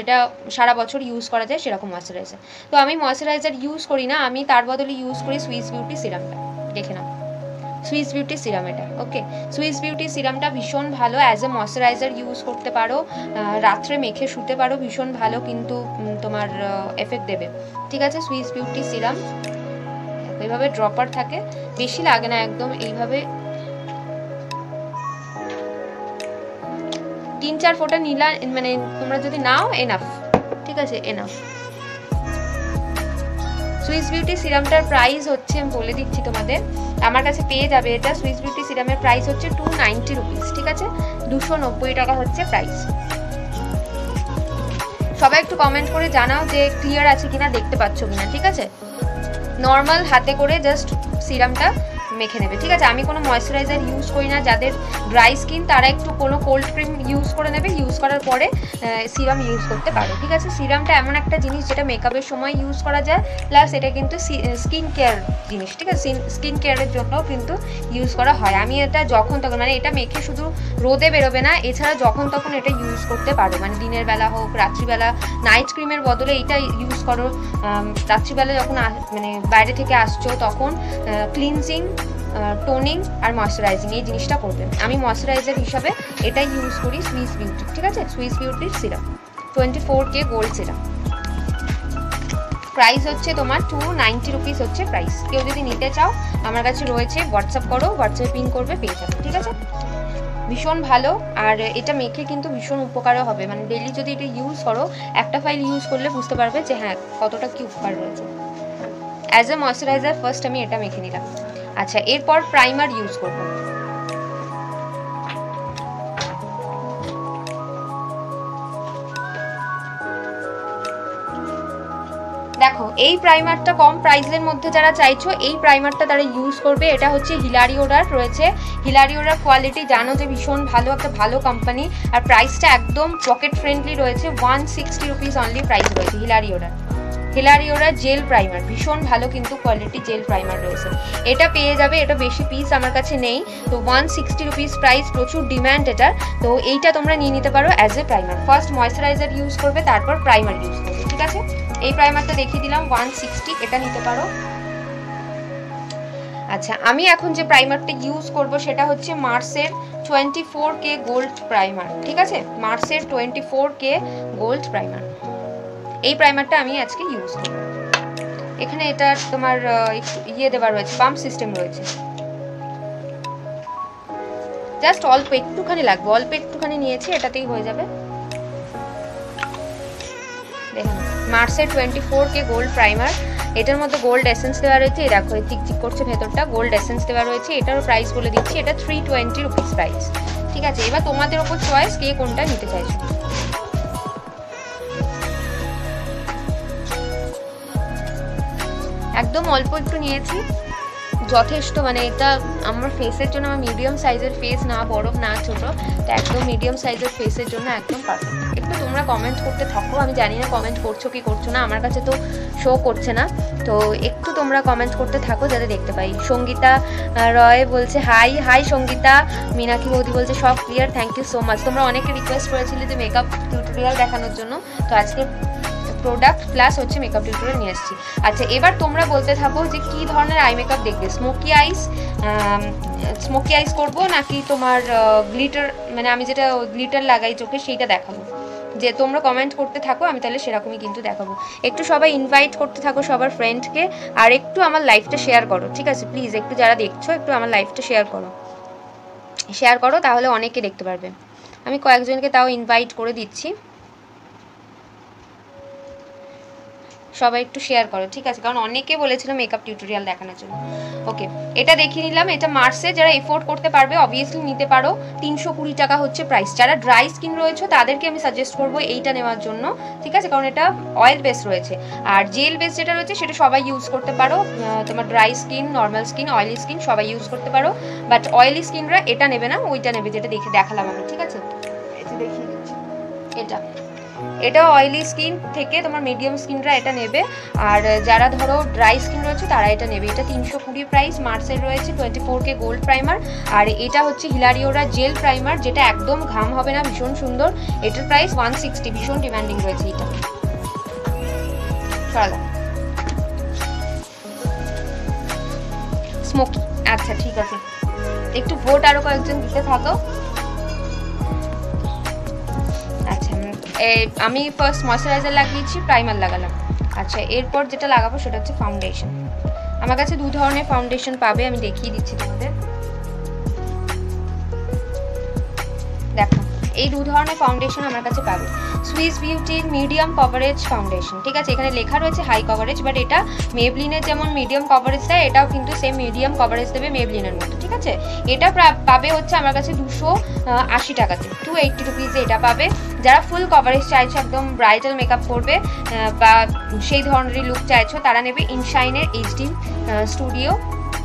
এটা সারা বছর ইউজ করা যায় সেরকম ময়শ্চারাইজার। তো আমি ময়শ্চারাইজার ইউজ করি না, আমি তার বদলে ইউজ করি সুইস বিউটি সিরামটা। দেখে নাও, সুইস বিউটি সিরাম এটা। ওকে, সুইস বিউটি সিরামটা ভীষণ ভালো, অ্যাজ এ ময়শ্চারাইজার ইউজ করতে পারো, রাত্রে মেখে শুতে পারো, ভীষণ ভালো কিন্তু তোমার এফেক্ট দেবে। ঠিক আছে, সুইস বিউটি সিরাম এইভাবে ড্রপার থাকে, বেশি লাগে না, একদম এইভাবে 3-4 ফোঁটা নিলা, মানে তোমরা যদি নাও এনাফ। ঠিক আছে, এনাফ। সুইস বিউটি সিরামটার প্রাইস হচ্ছে, আমি বলে দিচ্ছি তোমাদের, আমার কাছে পেয়ে যাবে এটা। সুইস বিউটি সিরামের প্রাইস হচ্ছে 290 রুপিস। ঠিক আছে, 290 টাকা হচ্ছে প্রাইস। সবাই একটু কমেন্ট করে জানাও যে ক্লিয়ার আছে কিনা, দেখতে পাচ্ছ কিনা। ঠিক আছে, নর্মাল হাতে করে জাস্ট সিরামটা মেখে নেবে। ঠিক আছে, আমি কোনো ময়শ্চারাইজার ইউজ করি না। যাদের ড্রাই স্কিন তারা একটু কোনো কোল্ড ক্রিম ইউজ করে নেবে, ইউজ করার পরে সিরাম ইউজ করতে পারো। ঠিক আছে, সিরামটা এমন একটা জিনিস যেটা মেকআপের সময় ইউজ করা যায়, প্লাস এটা কিন্তু স্কিন কেয়ার জিনিস। ঠিক আছে, স্কিন কেয়ারের জন্য কিন্তু ইউজ করা হয়। আমি এটা যখন তখন, মানে এটা মেখে শুধু রোদে বেরোবে না, এছাড়া যখন তখন এটা ইউজ করতে পারো, মানে দিনের বেলা হোক, রাত্রিবেলা নাইট ক্রিমের বদলে এইটা ইউজ করো। রাত্রিবেলা যখন মানে বাইরে থেকে আসছো তখন ক্লিনজিং, টোনিং আর ময়শ্চারাইজিং এই জিনিসটা করবেন। আমি ময়শ্চারাইজার হিসাবে এটা ইউজ করি সুইস বিউটি। ঠিক আছে, সুইস বিউটির serum 24K gold serum. Price হচ্ছে তোমার 290 রুপিস হচ্ছে প্রাইস। কেউ যদি নিতে চাও আমার কাছে রয়েছে, হোয়াটসঅ্যাপ করো, হোয়াটসঅ্যাপে পিন করবে, পেয়ে যাবে। ঠিক আছে, ভীষণ ভালো, আর এটা মেখে কিন্তু ভীষণ উপকারও হবে। মানে ডেইলি যদি এটা ইউজ করো, একটা ফাইল ইউজ করলে বুঝতে পারবে যে হ্যাঁ কতটা কি উপকার রয়েছে। অ্যাজ এ ময়শ্চারাইজার ফার্স্ট আমি এটা মেখে নিলাম। আচ্ছা, এরপর প্রাইমার ইউজ করব। দেখো, এই প্রাইমারটা কম প্রাইসের মধ্যে যারা চাইছো এই প্রাইমারটা তারা ইউজ করবে। এটা হচ্ছে হিলারিওরার রয়েছে। হিলারিওরার কোয়ালিটি জানো যে ভীষণ ভালো, একটা ভালো কোম্পানি, আর প্রাইসটা একদম পকেট ফ্রেন্ডলি রয়েছে। 160 রুপিস অনলি প্রাইস রয়েছে হিলারিওরার। হিলারিওরা জেল প্রাইমার, ভীষণ ভালো কিন্তু কোয়ালিটি জেল প্রাইমার রয়েছে। এটা পেয়ে যাবে, এটা বেশি পিস আমার কাছে নেই, তো 160 রুপিস প্রাইস, প্রচুর ডিম্যান্ড এটার। তো এইটা তোমরা নিয়ে নিতে পারো as a primer. First moisturiser use করবে, তারপর প্রাইমার ইউজ করবে। ঠিক আছে, এই প্রাইমারটা দেখিয়ে দিলাম 160, এটা নিতে পারো। আচ্ছা, আমি এখন যে প্রাইমারটা ইউজ করব সেটা হচ্ছে মার্সের 24K গোল্ড প্রাইমার। ঠিক আছে, মার্সের 24K গোল্ড প্রাইমার। এই প্রাইমারটা আমি আজকে ইউজ করব। এখানে এটা তোমার ইয়ে দেওয়া রয়েছে, পাম্প সিস্টেম রয়েছে। জাস্ট অল্প একটুখানি লাগবে, অল্প একটুখানি নিয়েছি, এটাতেই হয়ে যাবে। দেখুন, মার্সের 24K গোল্ড প্রাইমার, এটার মধ্যে গোল্ড এসেন্স দেওয়া রয়েছে। এই দেখো চিকচিক করছে ভেতরটা, গোল্ড এসেন্স দেওয়া রয়েছে। এটারও প্রাইস বলে দিচ্ছি, এটা 320 রুপিস প্রাইস। ঠিক আছে, এবার তোমাদের ওপর চয়েস কে কোনটা নিতে চাইছো। একদম অল্প একটু নিয়েছি, যথেষ্ট। মানে এটা আমার ফেসের জন্য, আমার মিডিয়াম সাইজের ফেস, না বড় না ছোট, তো একদম মিডিয়াম সাইজের ফেসের জন্য একদম পারফেক্ট। একটু তোমরা কমেন্ট করতে থাকো, আমি জানি না কমেন্ট করছো কি করছো না, আমার কাছে তো শো করছে না, তো একটু তোমরা কমেন্ট করতে থাকো যাতে দেখতে পাই। সঙ্গীতা রয় বলছে হাই। হাই সঙ্গীতা। মীনাক্ষী বৌদি বলছে সব clear, thank you so much. তোমরা অনেকে রিকোয়েস্ট করেছিলে যে মেকআপ টিউটোরিয়াল দেখানোর জন্য, তো আজকে প্রোডাক্ট প্লাস হচ্ছে মেকআপ টিউটোরিয়াল নিয়ে এসেছি। আচ্ছা, এবার তোমরা বলতে থাকো যে কি ধরনের আই মেকআপ দেখবে, স্মোকি আইস করবো নাকি তোমার গ্লিটার, মানে আমি যেটা গ্লিটার লাগাই চোখে সেইটা দেখাবো। যে তোমরা কমেন্ট করতে থাকো, আমি তাহলে সেরকমই কিন্তু দেখাবো। একটু সবাই ইনভাইট করতে থাকো সবার ফ্রেন্ডকে, আর একটু আমার লাইভটা শেয়ার করো। ঠিক আছে, প্লিজ একটু যারা দেখছো একটু আমার লাইভটা শেয়ার করো, তাহলে অনেকে দেখতে পারবে। আমি কয়েকজনকে তাও ইনভাইট করে দিচ্ছি, সবাই একটু শেয়ার করো। ঠিক আছে, কারণ অনেকে বলেছিল মেকআপ টিউটোরিয়াল দেখানোর জন্য। ওকে, এটা দেখিয়ে নিলাম। এটা মার্সে, যারা এফোর্ড করতে পারবে অবভিয়াসলি নিতে পারো। 320 টাকা হচ্ছে প্রাইস। যারা ড্রাই স্কিন রয়েছে তাদেরকে আমি সাজেস্ট করবো এইটা নেওয়ার জন্য। ঠিক আছে, কারণ এটা অয়েল বেস রয়েছে, আর জেল বেস যেটা রয়েছে সেটা সবাই ইউজ করতে পারো। তোমার dry skin, normal skin, oily skin সবাই ইউজ করতে পারো, বাট অয়েলি স্কিনরা এটা নেবে না, ওইটা নেবে যেটা দেখালাম আমি। ঠিক আছে, এটা দেখিয়ে দিচ্ছি। এটা এটা অয়েলি স্কিন থেকে তোমার মিডিয়াম স্কিনরা এটা নেবে, আর যারা ধরো ড্রাই স্কিন রয়েছে তারা এটা নেবে। এটা 320 প্রাইস, মার্সের রয়েছে 24K গোল্ড প্রাইমার, আর এটা হচ্ছে হিলারিওরা জেল প্রাইমার, যেটা একদম ঘাম হবে না, ভীষণ সুন্দর। এটার প্রাইস 160, ভীষণ ডিমান্ডিং রয়েছে এটা। চলো স্মোকি, আচ্ছা ঠিক আছে, একটু ভোট আরো কয়েকজন দিতে থাকো। আচ্ছা আমি ফার্স্ট ময়শ্চারাইজার লাগিয়েছি, প্রাইমার লাগালাম। আচ্ছা এরপর যেটা লাগাবো সেটা হচ্ছে ফাউন্ডেশন। আমার কাছে দু ধরনের ফাউন্ডেশন পাবে, আমি দেখিয়ে দিচ্ছি তোমাদের। দেখো এই দু ধরনের ফাউন্ডেশন আমার কাছে পাবে। সুইস বিউটির মিডিয়াম কভারেজ ফাউন্ডেশন, ঠিক আছে, এখানে লেখা রয়েছে হাই কভারেজ, বাট এটা মেবলিনের যেমন মিডিয়াম কভারেজ দেয়, এটাও কিন্তু সেম মিডিয়াম কভারেজ দেবে মেবলিনের মতো, ঠিক আছে। এটা পাবে হচ্ছে আমার কাছে 280 টাকাতে, 280 রুপিজে এটা পাবে। যারা ফুল কভারেজ চাইছো, একদম ব্রাইডাল মেকআপ করবে বা সেই ধরনেরই লুক চাইছো, তারা নেবে ইনশাইনের HD studio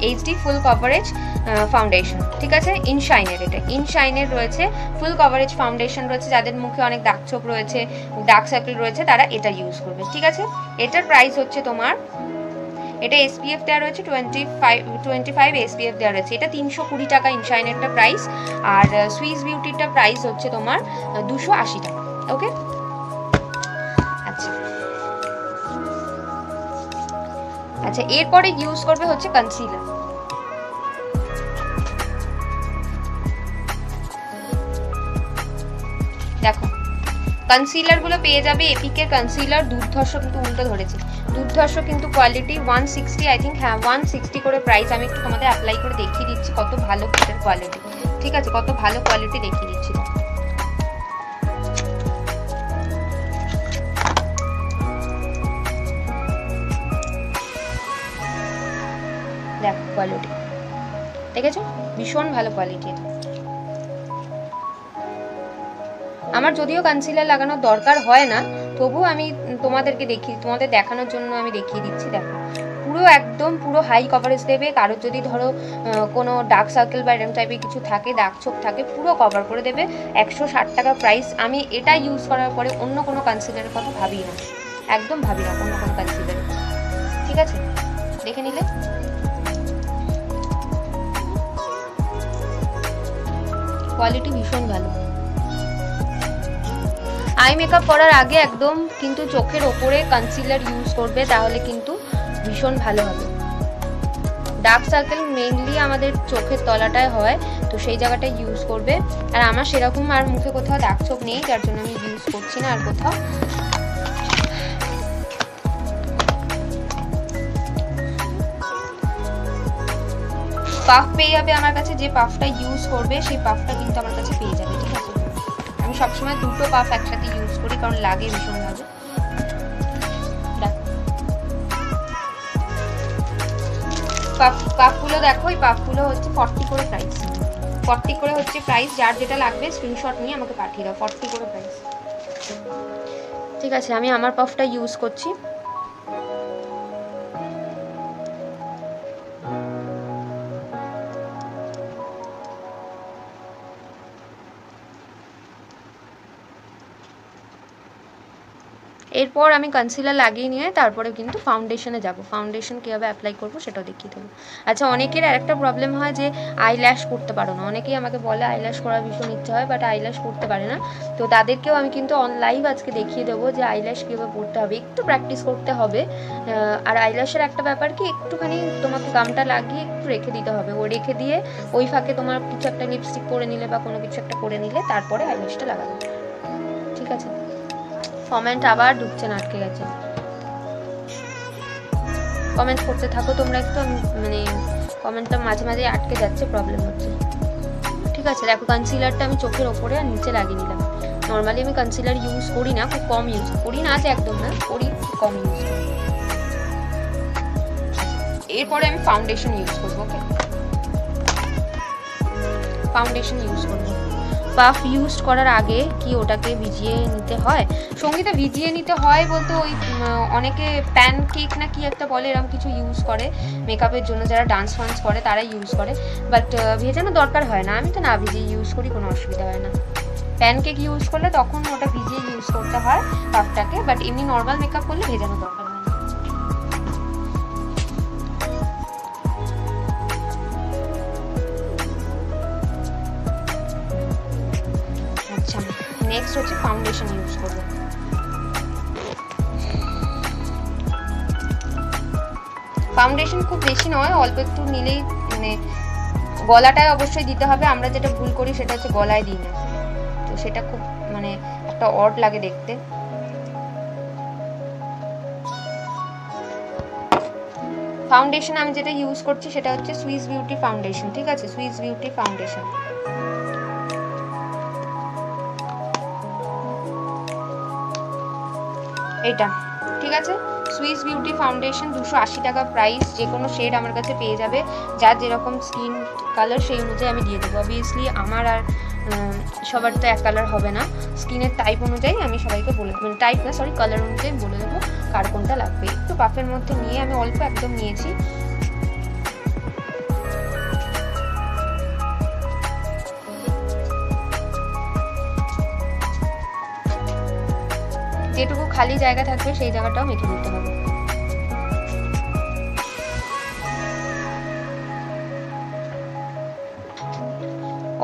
HD full coverage foundation, ঠিক আছে। ইনশাইনের, এটা ইনশাইনের রয়েছে ফুল কভারেজ ফাউন্ডেশন রয়েছে। যাদের মুখে অনেক দাগ ছোপ রয়েছে, ডার্ক সার্কেল রয়েছে, তারা এটা ইউজ করবে, ঠিক আছে। এটার প্রাইস হচ্ছে তোমার, এটা এসপিএফ দেওয়া রয়েছে 25 এসপিএফ দেওয়া রয়েছে। এটা 320 টাকা ইনশাইনেরটা প্রাইস, আর সুইস বিউটিরটা প্রাইস হচ্ছে তোমার 280 টাকা। ওকে, আচ্ছা আচ্ছা এরপরে ইউজ করবে হচ্ছে কনসিলার। দেখো কনসিলারগুলো পেয়ে যাবে এপিকের কনসিলার, দুর্ধর্ষ, কিন্তু উল্টো ধরেছে, দুর্ধর্ষ কিন্তু কোয়ালিটি 160 আই থিঙ্ক, হ্যাঁ 160 করে প্রাইস। আমি একটু তোমাদের অ্যাপ্লাই করে দেখিয়ে দিচ্ছি কত ভালো কিটের কোয়ালিটি, ঠিক আছে, কত ভালো কোয়ালিটি দেখিয়ে দিচ্ছি। দেখো কোয়ালিটি, দেখেছো, ভীষণ ভালো কোয়ালিটি। আমার যদিও কনসিলার লাগানোর দরকার হয় না, তবু আমি তোমাদের দেখানোর জন্য আমি দেখিয়ে দিচ্ছি। দেখো পুরো একদম পুরো হাই কভারেজ দেবে। কারোর যদি ধরো কোনো ডার্ক সার্কেল বা এরকম টাইপের কিছু থাকে, দাগ ছোপ থাকে, পুরো কভার করে দেবে। 160 টাকা প্রাইস। আমি এটা ইউজ করার পরে অন্য কোনো কনসিলারের কথা ভাবি না, একদম ভাবি না অন্য কোনো কনসিলার, ঠিক আছে। দেখে নিলে কোয়ালিটি ভীষণ ভালো। আই মেকআপ করার আগে একদম কিন্তু চোখের ওপরে কনসিলার ইউজ করবে, তাহলে কিন্তু ভীষণ ভালো হবে। ডার্ক সার্কেল মেইনলি আমাদের চোখের তলাটায় হয়, তো সেই জায়গাটায় ইউজ করবে। আর আমার সেরকম আর মুখে কোথাও দাগ ছোপ নেই, যার জন্য আমি ইউজ করছি না আর কোথাও। পাফ পেয়ে যাবে আমার কাছে, যে পাফটা ইউজ করবে সেই পাফটা কিন্তু আমার কাছে পেয়ে যাবে, ঠিক আছে। আমি সবসময় দুটো পাফ একসাথে ইউজ করি, কারণ লাগে ভীষণভাবে। পাফগুলো দেখো, এই পাফগুলো হচ্ছে 40 করে প্রাইস, 40 করে হচ্ছে প্রাইস। যার যেটা লাগবে স্ক্রিনশট নিয়ে আমাকে পাঠিয়ে দাও, 40 করে প্রাইস, ঠিক আছে। আমি আমার পাফটা ইউজ করছি। এরপর আমি কনসিলার লাগিয়ে নিয়ে তারপরে কিন্তু ফাউন্ডেশনে যাব। ফাউন্ডেশন কীভাবে অ্যাপ্লাই করবো সেটাও দেখিয়ে দেবো। আচ্ছা অনেকের আরেকটা প্রবলেম হয় যে আইল্যাশ করতে পারো না। অনেকেই আমাকে বলে আইল্যাশ করার ভীষণ ইচ্ছা হয়, বাট আইল্যাশ করতে পারে না। তো তাদেরকেও আমি কিন্তু অন লাইভ আজকে দেখিয়ে দেবো যে আইল্যাশ কীভাবে করতে হবে। একটু প্র্যাকটিস করতে হবে। আর আইল্যাশের একটা ব্যাপার কি, একটুখানি তোমাকে গামটা লাগিয়ে একটু রেখে দিতে হবে। ও রেখে দিয়ে ওই ফাঁকে তোমার কিছু একটা লিপস্টিক করে নিলে বা কোনো কিছু একটা করে নিলে তারপরে আইল্যাশটা লাগাবে, ঠিক আছে। কমেন্ট আবার ঢুকছে না, আটকে গেছে। কমেন্ট করতে থাকো তোমরা একটু, মানে কমেন্টটা মাঝে মাঝে আটকে যাচ্ছে, প্রবলেম হচ্ছে, ঠিক আছে। দেখো কনসিলারটা আমি চোখের ওপরে আর নিচে লাগিয়ে নিলাম। নর্মালি আমি কনসিলার ইউজ করি না, খুব কম ইউজ করি না, যে একদম না করি, খুব কম ইউজ করি। এরপরে আমি ফাউন্ডেশন ইউজ করবো। ওকে, ফাউন্ডেশন ইউজ করবো। পাফ ইউজ করার আগে কি ওটাকে ভিজিয়ে নিতে হয়? সঙ্গীতা ভিজিয়ে নিতে হয় বলতে ওই অনেকে প্যানকেক না কি একটা বলে, এরকম কিছু ইউজ করে মেকআপের জন্য, যারা ডান্স ফান্স করে তারা ইউজ করে, বাট ভেজানো দরকার হয় না। আমি তো না ভিজিয়ে ইউজ করি, কোনো অসুবিধা হয় না। প্যানকেক ইউজ করলে তখন ওটা ভিজিয়ে ইউজ করতে হয় পাফটাকে, বাট এমনি নর্মাল মেকআপ করলে ভেজানো দরকার হয় না। আচ্ছা, নেক্সট হচ্ছে ফাউন্ডেশন ইউজ করবো। ফাউন্ডেশন খুব বেশি নয়, অল্প একটু নিলেই, মানে গলাটায় অবশ্যই দিতে হবে। আমরা যেটা ভুল করি সেটা হচ্ছে গলায় দিই না, তো সেটা খুব মানে একটা অড লাগে দেখতে। ফাউন্ডেশন আমি যেটা ইউজ করছি সেটা হচ্ছে সুইস বিউটি ফাউন্ডেশন, ঠিক আছে, সুইস বিউটি ফাউন্ডেশন। এটা ঠিক আছে, সুইস বিউটি ফাউন্ডেশন 280 টাকা প্রাইস। যে কোনো শেড আমার কাছে পেয়ে যাবে, যার যেরকম স্কিন কালার সেই অনুযায়ী আমি দিয়ে দেবো। অবভিয়াসলি আমার আর সবার তো এক কালার হবে না, স্কিনের টাইপ অনুযায়ী আমি সবাইকে বলে, মানে টাইপ না সরি, কালার অনুযায়ী বলে দেবো কার কোনটা লাগবে। একটু পাফের মধ্যে নিয়ে আমি অল্প একদম নিয়েছি। যেটুকু খালি জায়গা থাকবে সেই জায়গাটাও মেখে নিতে হবে।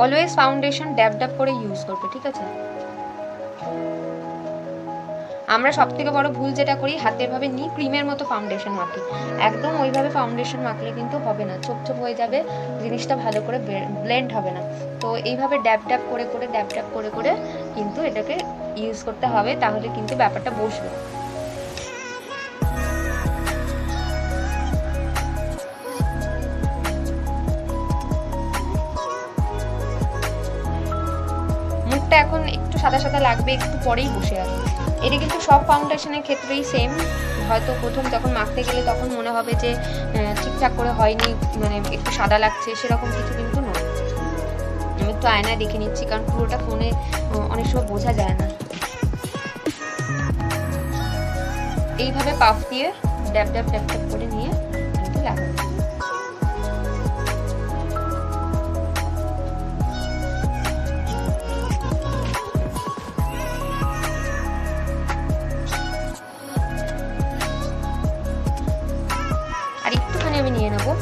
অলওয়েজ ফাউন্ডেশন ড্যাব ড্যাব করে ইউজ করবে, ঠিক আছে। আমরা সব থেকে বড় ভুল যেটা করি, হাতে ভাবে নিই ক্রিমের মতো ফাউন্ডেশন মাখি। একদম ওইভাবে ফাউন্ডেশন মাখলে কিন্তু হবে না, ছোপ ছোপ হয়ে যাবে, জিনিসটা ভালো করে ব্লেন্ড হবে না। তো এইভাবে ড্যাব ড্যাব করে করে ড্যাব ড্যাব করে করে কিন্তু এটাকে ইউজ করতে হবে, তাহলে কিন্তু ব্যাপারটা বসবে। মুখটা এখন একটু সাদা সাদা লাগবে, একটু পরেই বসে যাবে। এটা কিন্তু সব ফাউন্ডেশনের ক্ষেত্রেই সেম। হয়তো প্রথম যখন মাখতে গেলে তখন মনে হবে যে ঠিকঠাক করে হয়নি, মানে একটু সাদা লাগছে, সেরকম কিছু কিন্তু নয়। আমি একটু আয়নায় দেখে নিচ্ছি, কারণ পুরোটা ফোনে অনেক সময় বোঝা যায় না। এইভাবে পাফ দিয়ে ড্যাব ড্যাব ড্যাব ড্যাব করে নিয়ে কিন্তু লাগাবো। আর একটুখানি আমি নিয়ে নেবো,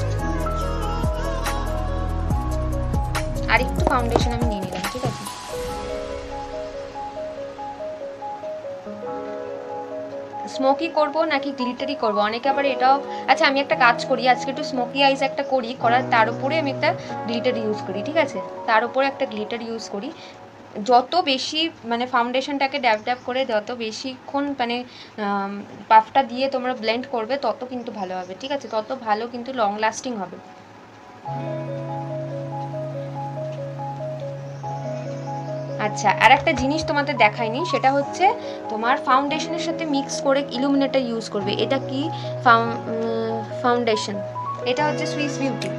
আর একটু ফাউন্ডেশন আমি নিয়ে নিলাম, ঠিক আছে। স্মোকি করব নাকি গ্লিটারি করব, অনেকে আবার এটাও, আচ্ছা আমি একটা কাজ করি, আজকে একটু স্মোকি আইস একটা করি, করার তার উপরে আমি একটা গ্লিটার ইউজ করি, ঠিক আছে, তার উপরে একটা গ্লিটার ইউজ করি। যত বেশি মানে ফাউন্ডেশনটাকে ড্যাব ড্যাব করে যত বেশিক্ষণ মানে পাফটা দিয়ে তোমরা ব্লেন্ড করবে তত কিন্তু ভালো হবে, ঠিক আছে, তত ভালো কিন্তু লং লাস্টিং হবে। আচ্ছা, আর একটা জিনিস তোমাদের দেখাইনি, সেটা হচ্ছে তোমার ফাউন্ডেশনের সাথে মিক্স করে ইলুমিনেটর ইউজ করবে। এটা কি ফাউন্ডেশন, এটা হচ্ছে সুইস বিউটি,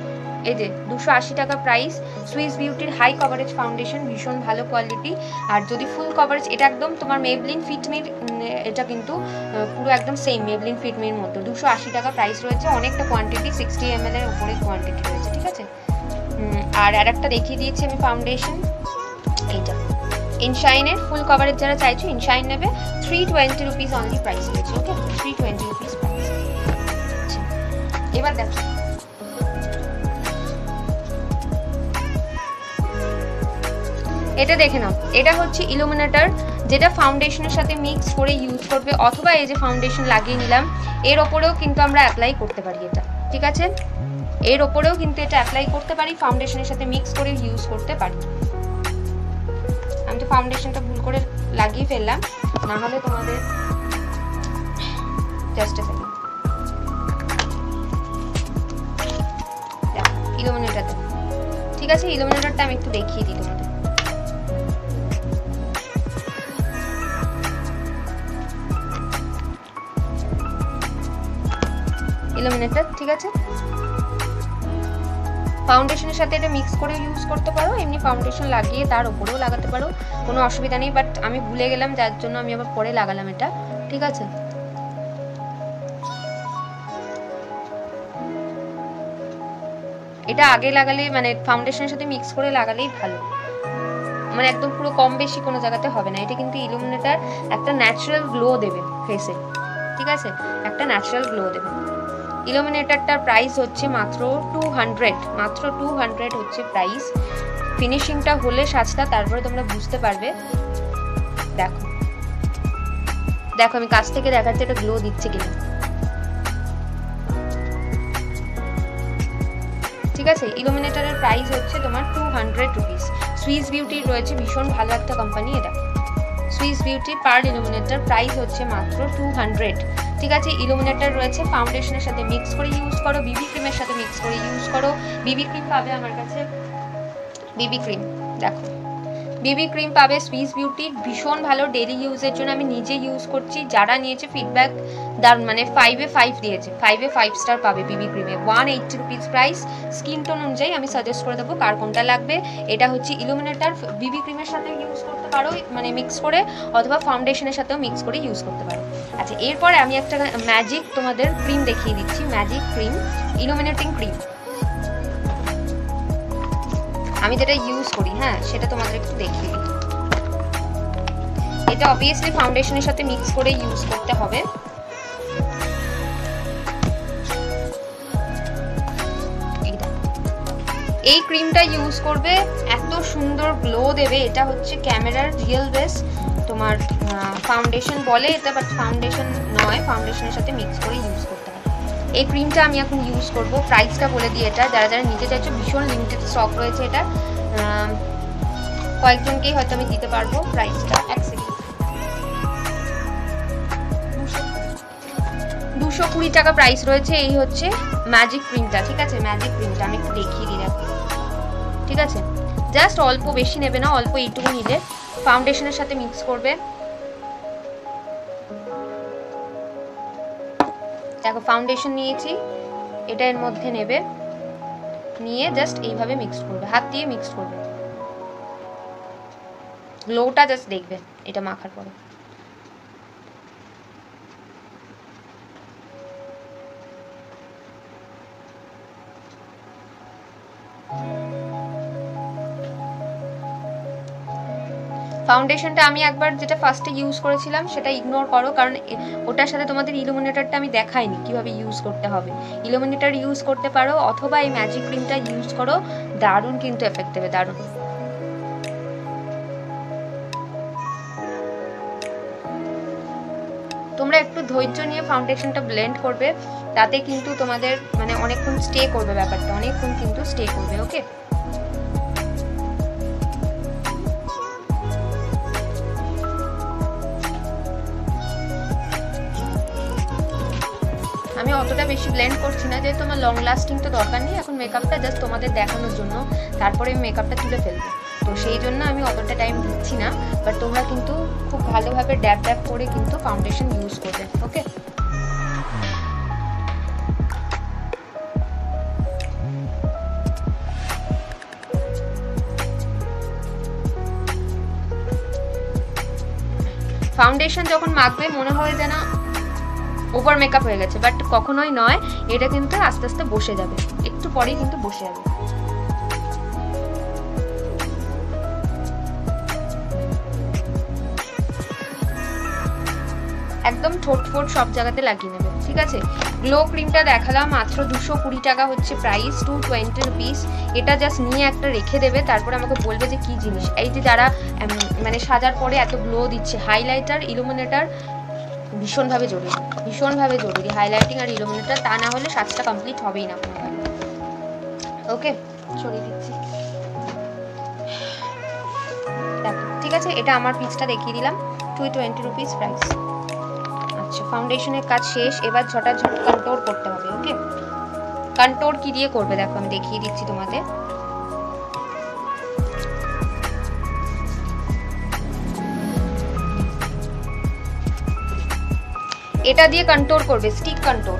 এই যে 280 টাকা প্রাইস। সুইস বিউটির হাই কভারেজ ফাউন্ডেশন, ভীষণ ভালো কোয়ালিটি। আর যদি ফুল কভারেজ, এটা একদম তোমার মেবলিন ফিটমির, এটা কিন্তু পুরো একদম সেম মেবলিন ফিটমির মতো। 280 টাকা প্রাইস রয়েছে, অনেকটা কোয়ান্টিটি, 60 ml এর উপরে কোয়ান্টিটি রয়েছে, ঠিক আছে। আর একটা দেখিয়ে দিয়েছি আমি ফাউন্ডেশন, এইটা ইনশাইনের ফুল কভারেজ যারা চাইছো ইনশাইন নেবে, 320 রুপিস অনলি প্রাইস রয়েছে, ওকে, 320 রুপিস প্রাইস। আচ্ছা, এবার দেখো এটা দেখে নাও, এটা হচ্ছে ইলুমিনেটর, যেটা ফাউন্ডেশনের সাথে মিক্স করে ইউজ করবে, অথবা এই যে ফাউন্ডেশন লাগিয়ে নিলাম এর ওপরেও কিন্তু আমরা অ্যাপ্লাই করতে পারি এটা, ঠিক আছে, এর ওপরেও কিন্তু এটা অ্যাপ্লাই করতে পারি, ফাউন্ডেশনের সাথে মিক্স করে ইউজ করতে পারি। আমি তো ফাউন্ডেশনটা ভুল করে লাগিয়ে ফেললাম, না হলে তোমাদের জাস্ট আ সেকেন্ড, ইলুমিনেটরটা, ঠিক আছে, ইলুমিনেটরটা আমি একটু দেখিয়ে দিই তোমাদের। ইলুমিনেটর, ঠিক আছে, ফাউন্ডেশনের সাথে এটা মিক্স করে ইউজ করতে পারো, এমনি ফাউন্ডেশন লাগিয়ে তার উপরেও লাগাতে পারো, কোনো অসুবিধা নেই, বাট আমি ভুলে গেলাম যার জন্য আমি আবার পরে লাগালাম এটা, ঠিক আছে। এটা আগে লাগালে মানে ফাউন্ডেশনের সাথে মিক্স করে লাগালেই ভালো, মানে একদম পুরো কম বেশি কোনো জায়গাতে হবে না। এটা কিন্তু ইলুমিনেটার একটা ন্যাচারাল গ্লো দেবে ফেসে, ঠিক আছে, একটা ন্যাচারাল গ্লো দেবে। ইলুমিনেটারটার প্রাইস হচ্ছে মাত্র 200, মাত্র 200 হচ্ছে প্রাইস। ফিনিশিংটা হলে সাজটা তারপরে তোমরা বুঝতে পারবে। দেখো দেখো আমি কাছ থেকে দেখাচ্ছি এটা গ্লো দিচ্ছে কিনা, ঠিক আছে। ইলুমিনেটারের প্রাইস হচ্ছে তোমার 200 রুপিস। সুইস বিউটির রয়েছে, ভীষণ ভালো একটা কোম্পানি এটা। Swiss Beauty pearl illuminator price হচ্ছে মাত্র 200, ঠিক আছে। ইলুমিনেটার রয়েছে, ফাউন্ডেশনের সাথে মিক্স করে ইউজ করো, বিবি ক্রিমের সাথে মিক্স করে ইউজ করো। বিবি ক্রিম পাবে আমার কাছে, বিবি ক্রিম দেখো, বিবি ক্রিম পাবে সুইস বিউটির, ভীষণ ভালো ডেইলি ইউজের জন্য। আমি নিজে ইউজ করছি, যারা নিয়েছে ফিডব্যাক দারুণ, মানে 5-এ 5 দিয়েছে, 5-এ 5 স্টার পাবে বিবি ক্রিমে। 180 রুপিস প্রাইস। স্কিন টোন অনুযায়ী আমি সাজেস্ট করে দেবো কার কোনটা লাগবে। এটা হচ্ছে ইলুমিনেটার, বিবি ক্রিমের সাথে ইউজ করতে পারো, মানে মিক্স করে, অথবা ফাউন্ডেশনের সাথেও মিক্স করে ইউজ করতে পারো। আচ্ছা, এরপরে আমি একটা ম্যাজিক তোমাদের ক্রিম দেখিয়ে দিচ্ছি, ম্যাজিক ক্রিম, ইলুমিনেটিং ক্রিম। আমি যেটা ইউজ করি, হ্যাঁ, সেটা তোমাদের একটু দেখিয়ে দিই। এটা অবভিয়াসলি ফাউন্ডেশনের সাথে মিক্স করে ইউজ করতে হবে। এই ক্রিমটা ইউজ করবে, এত সুন্দর গ্লো দেবে। এটা হচ্ছে ক্যামেরার রিয়েল বেস তোমার ফাউন্ডেশন বলে এটা, বাট ফাউন্ডেশন নয়, ফাউন্ডেশনের সাথে মিক্স করে ইউজ করতে হবে। এই ক্রিমটা আমি এখন ইউজ করব। প্রাইসটা বলে দিই, এটা যারা যারা নিতে চাইছো ভীষণ লিমিটেড স্টক রয়েছে। এটা কয়েকজনকেই হয়তো আমি দিতে পারবো। প্রাইসটা 1 সেকেন্ড, 220 টাকা প্রাইস রয়েছে। এই হচ্ছে ম্যাজিক ক্রিমটা, ঠিক আছে। ম্যাজিক ক্রিমটা আমি একটু দেখিয়ে দিই, দেখো, ঠিক আছে। জাস্ট অল্প, বেশি নেবে না, অল্প এইটুকু নিলে ফাউন্ডেশনের সাথে মিক্স করবে। দেখো ফাউন্ডেশন নিয়েছি, এটা এর মধ্যে নেবে, নিয়ে জাস্ট এইভাবে মিক্স করবে, হাত দিয়ে মিক্স করবে। গ্লোটা জাস্ট দেখবে এটা মাখার পরে। ফাউন্ডেশনটা আমি একবার যেটা ফার্স্টে ইউজ করেছিলাম সেটা ইগনোর করো, কারণ ওটার সাথে তোমাদের ইলুমিনেটরটা আমি দেখাইনি কিভাবে ইউজ করতে হবে। ইলুমিনেটর ইউজ করতে পারো, অথবা এই ম্যাজিক ক্রিমটা ইউজ করো, দারুণ কিন্তু এফেক্ট দেবে, দারুণ। তোমরা একটু ধৈর্য নিয়ে ফাউন্ডেশনটা ব্লেন্ড করবে, তাতে কিন্তু তোমাদের মানে অনেকক্ষণ স্টে করবে, ব্যাপারটা অনেকক্ষণ কিন্তু স্টে করবে। ওকে, আমি অতটা বেশি ব্লেন্ড করছি না, যে তোমার লং লাস্টিং তো দরকার নেই এখন, মেকআপটা জাস্ট তোমাদের দেখানোর জন্য, তারপরে আমি মেকআপটা তুলে ফেলবো, তো সেই জন্য আমি অতটা টাইম দিচ্ছি না। বাট তোমরা কিন্তু খুব ভালোভাবে ড্যাব ড্যাব করে কিন্তু ফাউন্ডেশন ইউজ করবে। ওকে, ফাউন্ডেশন যখন মাখবে মনে হয় যেন ওভার মেকআপ হয়ে গেছে, বাট কখনোই নয়, এটা কিন্তু আস্তে আস্তে বসে যাবে, একটু পরেই কিন্তু বসে যাবে। একদম ঠোঁট ফোট সব জায়গাতে লাগিয়ে নেবে, ঠিক আছে। গ্লো ক্রিমটা দেখালাম, মাত্র 220 টাকা হচ্ছে প্রাইস, 220 রুপিস। এটা জাস্ট নিয়ে একটা রেখে দেবে, তারপর আমাকে বলবে যে কি জিনিস। এই যে যারা মানে সাজার পরে এত গ্লো দিচ্ছে, হাইলাইটার, ইলুমিনেটার ভীষণভাবে জরুরি, ভীষণভাবে জরুরি হাইলাইটিং আর ইলুমিনেটার, তা না হলে সাজটা কমপ্লিট হবেই না কোনোভাবে। ওকে, সরিয়ে দিচ্ছি, দেখো, ঠিক আছে। এটা আমার পিসটা দেখিয়ে দিলাম, 220 রুপিস প্রাইস। আচ্ছা, ফাউন্ডেশনের কাজ শেষ, এবার ঝটাঝট কন্ট্রোল করতে হবে। ওকে, কন্ট্রোল কি দিয়ে করবে দেখো, আমি দেখিয়ে দিচ্ছি তোমাদের। এটা দিয়ে কন্ট্রোল করবে, স্টিক কন্ট্রোল।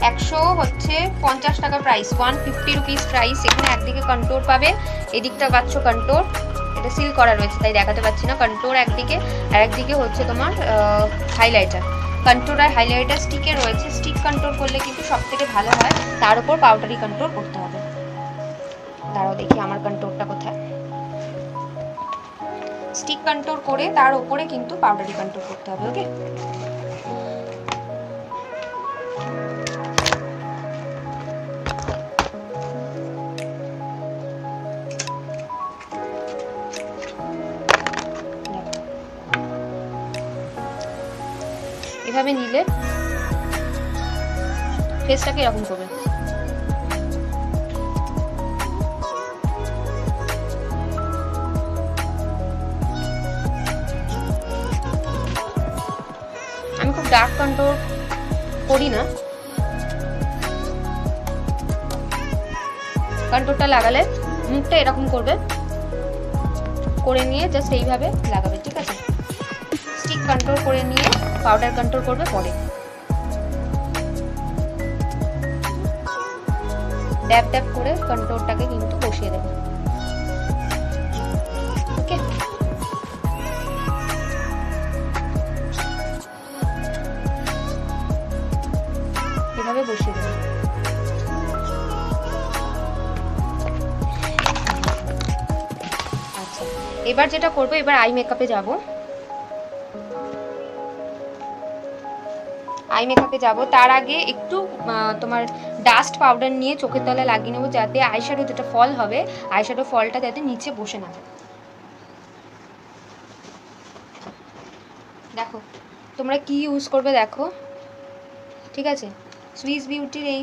150 টাকা প্রাইস, 150 রুপিস প্রাইস। এখানে একদিকে কন্ট্রোল পাবে, এদিকটা পাচ্ছ কন্ট্রোল, এটা সিল করা রয়েছে তাই দেখাতে পাচ্ছি না। কন্ট্রোল একদিকে, আর একদিকে হচ্ছে তোমার হাইলাইটার। কন্ট্রোল আর হাইলাইটার স্টিকে রয়েছে। স্টিক কন্ট্রোল করলে কিন্তু সব থেকে ভালো হয়, তার উপর পাউডারি কন্ট্রোল করতে হবে। দাঁড়াও দেখি আমার কন্ট্রোলটা কোথায়। স্টিক কন্ট্রোল করে তার উপরে কিন্তু পাউডারি কন্ট্রোল করতে হবে। ওকে, এভাবে নিলে ফেসটাকে এরকম করবে। আমি খুব ডার্ক কন্ট্রোল করি না, কন্ট্রোলটা লাগালে মুখটা এরকম করবে, করে নিয়ে জাস্ট এইভাবে লাগাবে। ঠিক আছে, স্টিক কন্ট্রোল করে নিয়ে পাউডার কন্ট্রোল করবে পরে। ড্যাব ড্যাব করে কন্ট্রোলটাকে কিন্তু বসিয়ে দেবে। ওকে, এভাবে বসিয়ে দেবে। আচ্ছা, এবার যেটা করবো, এবার আই মেকআপে যাব। আই মেকআপে যাব, তার আগে একটু তোমার ডাস্ট পাউডার নিয়ে চোখের তলায় লাগিয়ে নেবো, যাতে আইশ্যাডো যেটা ফল হবে, আইশ্যাডো ফলটা যাতে নিচে বসে না যায়। দেখো তোমরা কি ইউজ করবে দেখো, ঠিক আছে। সুইস বিউটির এই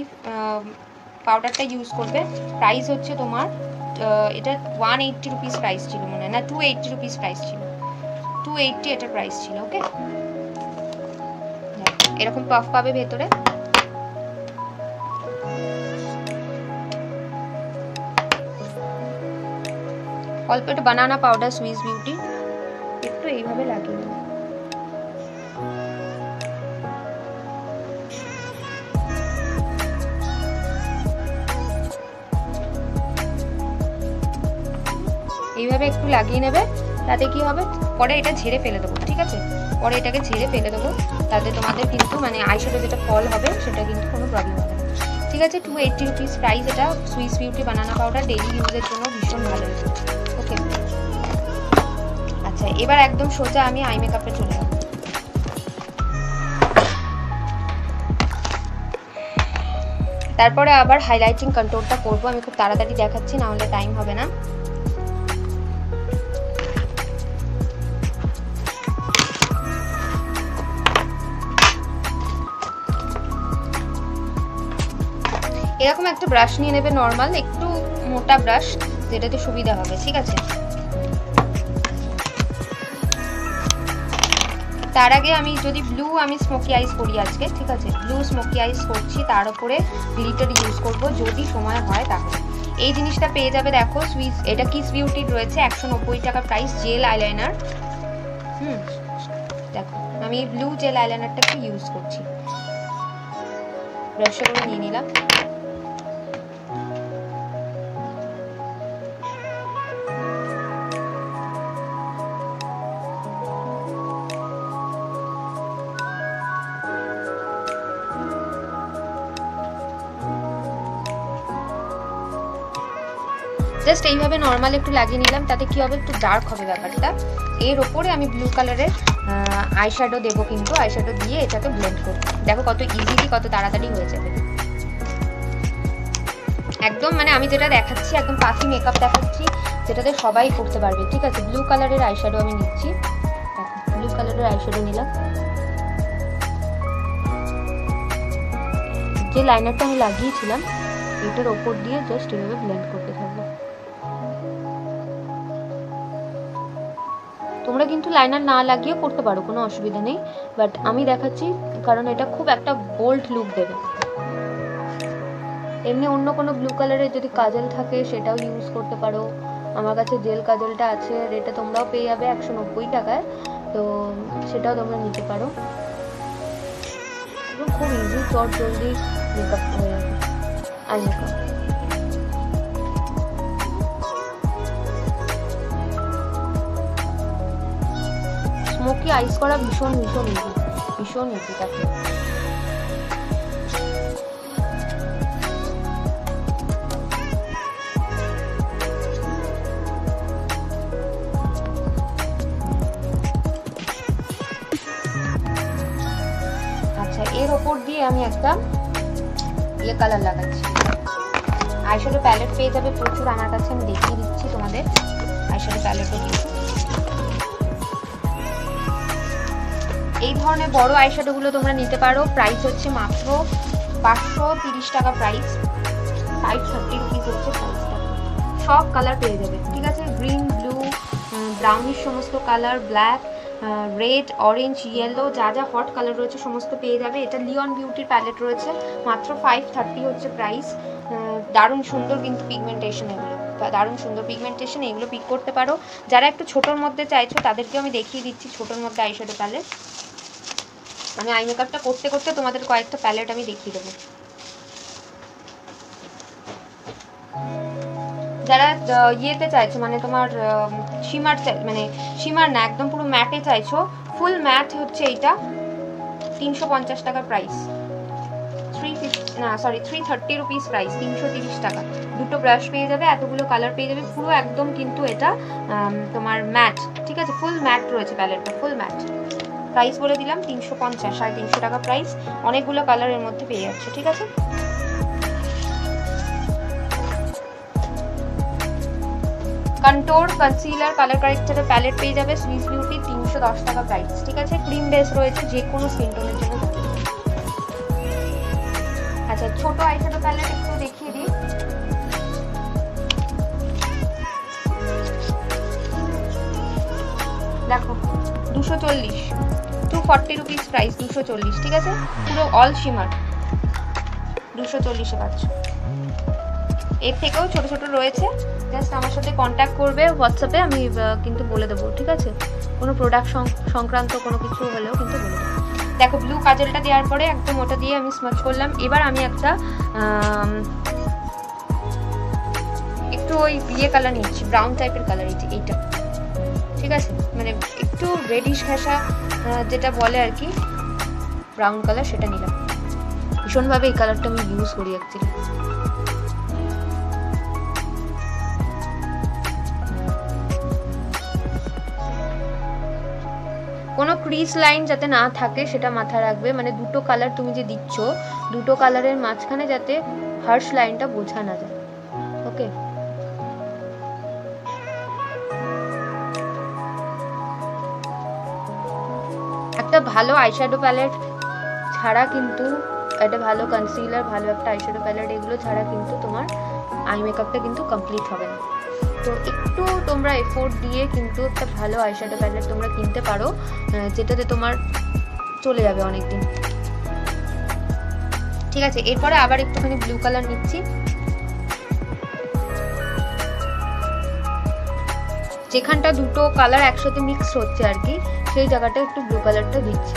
পাউডারটা ইউজ করবে। প্রাইস হচ্ছে তোমার এটা 180 রুপিস প্রাইস ছিল মনে হয়, না 280 রুপিস প্রাইস ছিল, 280 এটার প্রাইস ছিল। ওকে, এরকম পাফ পাবে ভেতরে। অল্প একটু বানানা পাউডার সুইস বিউটি একটু এইভাবে লাগিয়ে নেব। এইভাবে একটু লাগিয়ে নেবে, তাতে কি হবে, পরে এটা ঝেড়ে ফেলে দেবো। ঠিক আছে, পরে এটাকে ঝেড়ে ফেলে দেবো, তাতে তোমাদের কিন্তু মানে আইশ্যাডো যেটা ফল হবে সেটা কিন্তু কোনো প্রবলেম হবে না। ঠিক আছে, 280 রুপিস প্রাইস এটা। সুইস বিউটি বানানা পাউডার ডেইলি ইউজের জন্য ভীষণ ভালো। ওকে, আচ্ছা এবার একদম সোজা আমি আই মেকআপে চলে যাব। তারপরে আবার হাইলাইটিং কন্ট্রোলটা করবো। আমি খুব তাড়াতাড়ি দেখাচ্ছি, না হলে টাইম হবে না। এরকম একটা ব্রাশ নিয়ে নেবে, নর্মাল একটু মোটা ব্রাশ, যেটাতে সুবিধা হবে। ঠিক আছে, তার আগে আমি যদি ব্লু আমি স্মোকি আইস করি আজকে, ঠিক আছে, ব্লু স্মোকি আইস করছি, তার উপরে গ্লিটার ইউজ করব যদি সময় হয় তাহলে। এই জিনিসটা পেয়ে যাবে দেখো, সুইস এটা কিস বিউটির রয়েছে, 190 টাকা প্রাইস, জেল আইলাইনার। দেখো আমি ব্লু জেল আইলাইনারটাকে ইউজ করছি, ব্রাশে করে নিয়ে নিলাম। জাস্ট এইভাবে নর্মাল একটু লাগিয়ে নিলাম, তাতে কি হবে, একটু ডার্ক হবে ব্যাপারটা। এর ওপরে আমি ব্লু কালারের আইশ্যাডো দেবো, কিন্তু আইশ্যাডো দিয়ে এটাকে ব্লেন্ড করবো। দেখো কত ইজিলি, কত তাড়াতাড়ি হয়ে যাবে একদম। মানে আমি যেটা দেখাচ্ছি একদম পাফি মেকআপ দেখাচ্ছি, যেটাতে সবাই করতে পারবে। ঠিক আছে, ব্লু কালারের আইশ্যাডো আমি নিচ্ছি। দেখো ব্লু কালারের আইশ্যাডো নিলাম, যে লাইনারটা আমি লাগিয়েছিলাম এটার ওপর দিয়ে জাস্ট এভাবে ব্লেন্ড করতে থাকবো। তোমরা কিন্তু লাইনার না লাগিয়ে করতে পারো, কোনো অসুবিধা নেই, বাট আমি দেখাচ্ছি কারণ এটা খুব একটা বোল্ড লুক দেবে। এমনি অন্য কোনো ব্লু কালারের যদি কাজল থাকে সেটাও ইউজ করতে পারো। আমার কাছে জেল কাজলটা আছে, এটা তোমরাও পেয়ে যাবে 190 টাকায়, তো সেটাও তোমরা নিতে পারো। খুব ইজি, চট জলদি মেকআপ হয়ে যাবে আই মেকআপ। স্মোকি আইস করা ভীষণ ভীষণ ইজি, ভীষণ ইজি। তাকে এর ওপর দিয়ে আমি একটা ইয়ে কালার লাগাচ্ছি। আইশ্যাডো প্যালেট পেয়ে যাবে প্রচুর আমার কাছে, আমি দেখিয়ে দিচ্ছি তোমাদের আইশ্যাডো প্যালেটও কিছু। এই ধরনের বড় আইশ্যাডোগুলো তোমরা নিতে পারো। প্রাইস হচ্ছে মাত্র 530 টাকা প্রাইস, 530 রুপিস হচ্ছে প্রাইসটা। সব কালার পেয়ে যাবে, ঠিক আছে? গ্রিন, ব্লু, ব্রাউনিশ সমস্ত colour, black, red, orange, yellow, যা যা হট কালার রয়েছে সমস্ত পেয়ে যাবে। এটা লিওন বিউটির প্যালেট রয়েছে, মাত্র 530 হচ্ছে প্রাইস। দারুণ সুন্দর কিন্তু পিগমেন্টেশন, এগুলো দারুণ সুন্দর পিগমেন্টেশন, এগুলো পিক করতে পারো। যারা একটু ছোটোর মধ্যে চাইছো তাদেরকেও আমি দেখিয়ে দিচ্ছি ছোটোর মধ্যে আইশ্যাডো প্যালেট। আমি আই মেকআপটা করতে করতে তোমাদের কয়েকটা প্যালেট আমি দেখিয়ে দেবো। যারা ইয়েতে চাইছো, মানে তোমার শিমার মানে শিমার না, একদম পুরো ম্যাটে চাইছো, ফুল ম্যাট হচ্ছে এইটা 350 টাকা প্রাইস, 330 রুপিস প্রাইস, 330 টাকা। দুটো ব্রাশ পেয়ে যাবে, এতগুলো কালার পেয়ে যাবে, পুরো একদম কিন্তু এটা তোমার ম্যাট, ঠিক আছে? ফুল ম্যাট রয়েছে প্যালেটটা, ফুল ম্যাট। প্রাইস বলে দিলাম 350, 350 টাকা প্রাইস। অনেকগুলো কালারের মধ্যে পেয়ে যাচ্ছে, ঠিক আছে? কন্ট্যুর, কনসিলার, কালার কারেক্টারের প্যালেট পেয়ে যাবে সুইস বিউটি, 310 টাকা প্রাইস, ঠিক আছে? ক্রিম বেস রয়েছে, যে কোনো স্কিন টোনের জন্য। আচ্ছা, ছোট আইশ্যাডো প্যালেট একটু দেখিয়ে দিই। দেখো 240, 240 রুপিস প্রাইস, 240, ঠিক আছে? পুরো অল শিমার 240-এ পাচ্ছ। এর থেকেও ছোট ছোট রয়েছে, জাস্ট আমার সাথে কন্ট্যাক্ট করবে হোয়াটসঅ্যাপে, আমি কিন্তু বলে দেবো, ঠিক আছে? কোনো প্রোডাক্ট সংক্রান্ত কোনো কিছু হলেও কিন্তু বলে দেবো। দেখো ব্লু কাজলটা দেওয়ার পরে একদম ওটা দিয়ে আমি স্মাচ করলাম। এবার আমি একটা একটু ওই ইয়ে কালার নিচ্ছি, ব্রাউন টাইপের কালার, এইটা, ঠিক আছে? মানে একটু রেডিশ ঘাসা যেটা বলে আর কি, ব্রাউন কালার, সেটা নিলাম। ভীষণভাবে এই কালারটা আমি ইউজ করি অ্যাকচুয়ালি। কোনো ক্রিজ লাইন যাতে না থাকে সেটা মাথায় রাখবে, মানে দুটো কালার তুমি যে দিচ্ছ, দুটো কালারের মাঝখানে যাতে হার্শ লাইনটা বোঝা না যায়, ওকে? একটা ভালো আইশ্যাডো প্যালেট ছাড়া কিন্তু, একটা ভালো কনসিলার, ভালো একটা আইশ্যাডো প্যালেট, এগুলো ছাড়া কিন্তু তোমার আই মেকআপটা কিন্তু কমপ্লিট হবে না। তো একটু তোমরা এফোর্ট দিয়ে কিন্তু একটা ভালো আইশ্যাডো প্যালেট তোমরা কিনতে পারো, যেটাতে তোমার চলে যাবে অনেক দিন, ঠিক আছে? এরপরে আবার একটুখানি ব্লু কালার নিচ্ছি, যেখানটা দুটো কালার একসাথে মিক্স হচ্ছে আর কি, সেই জায়গাটা একটু ব্লু কালারটা দিচ্ছি।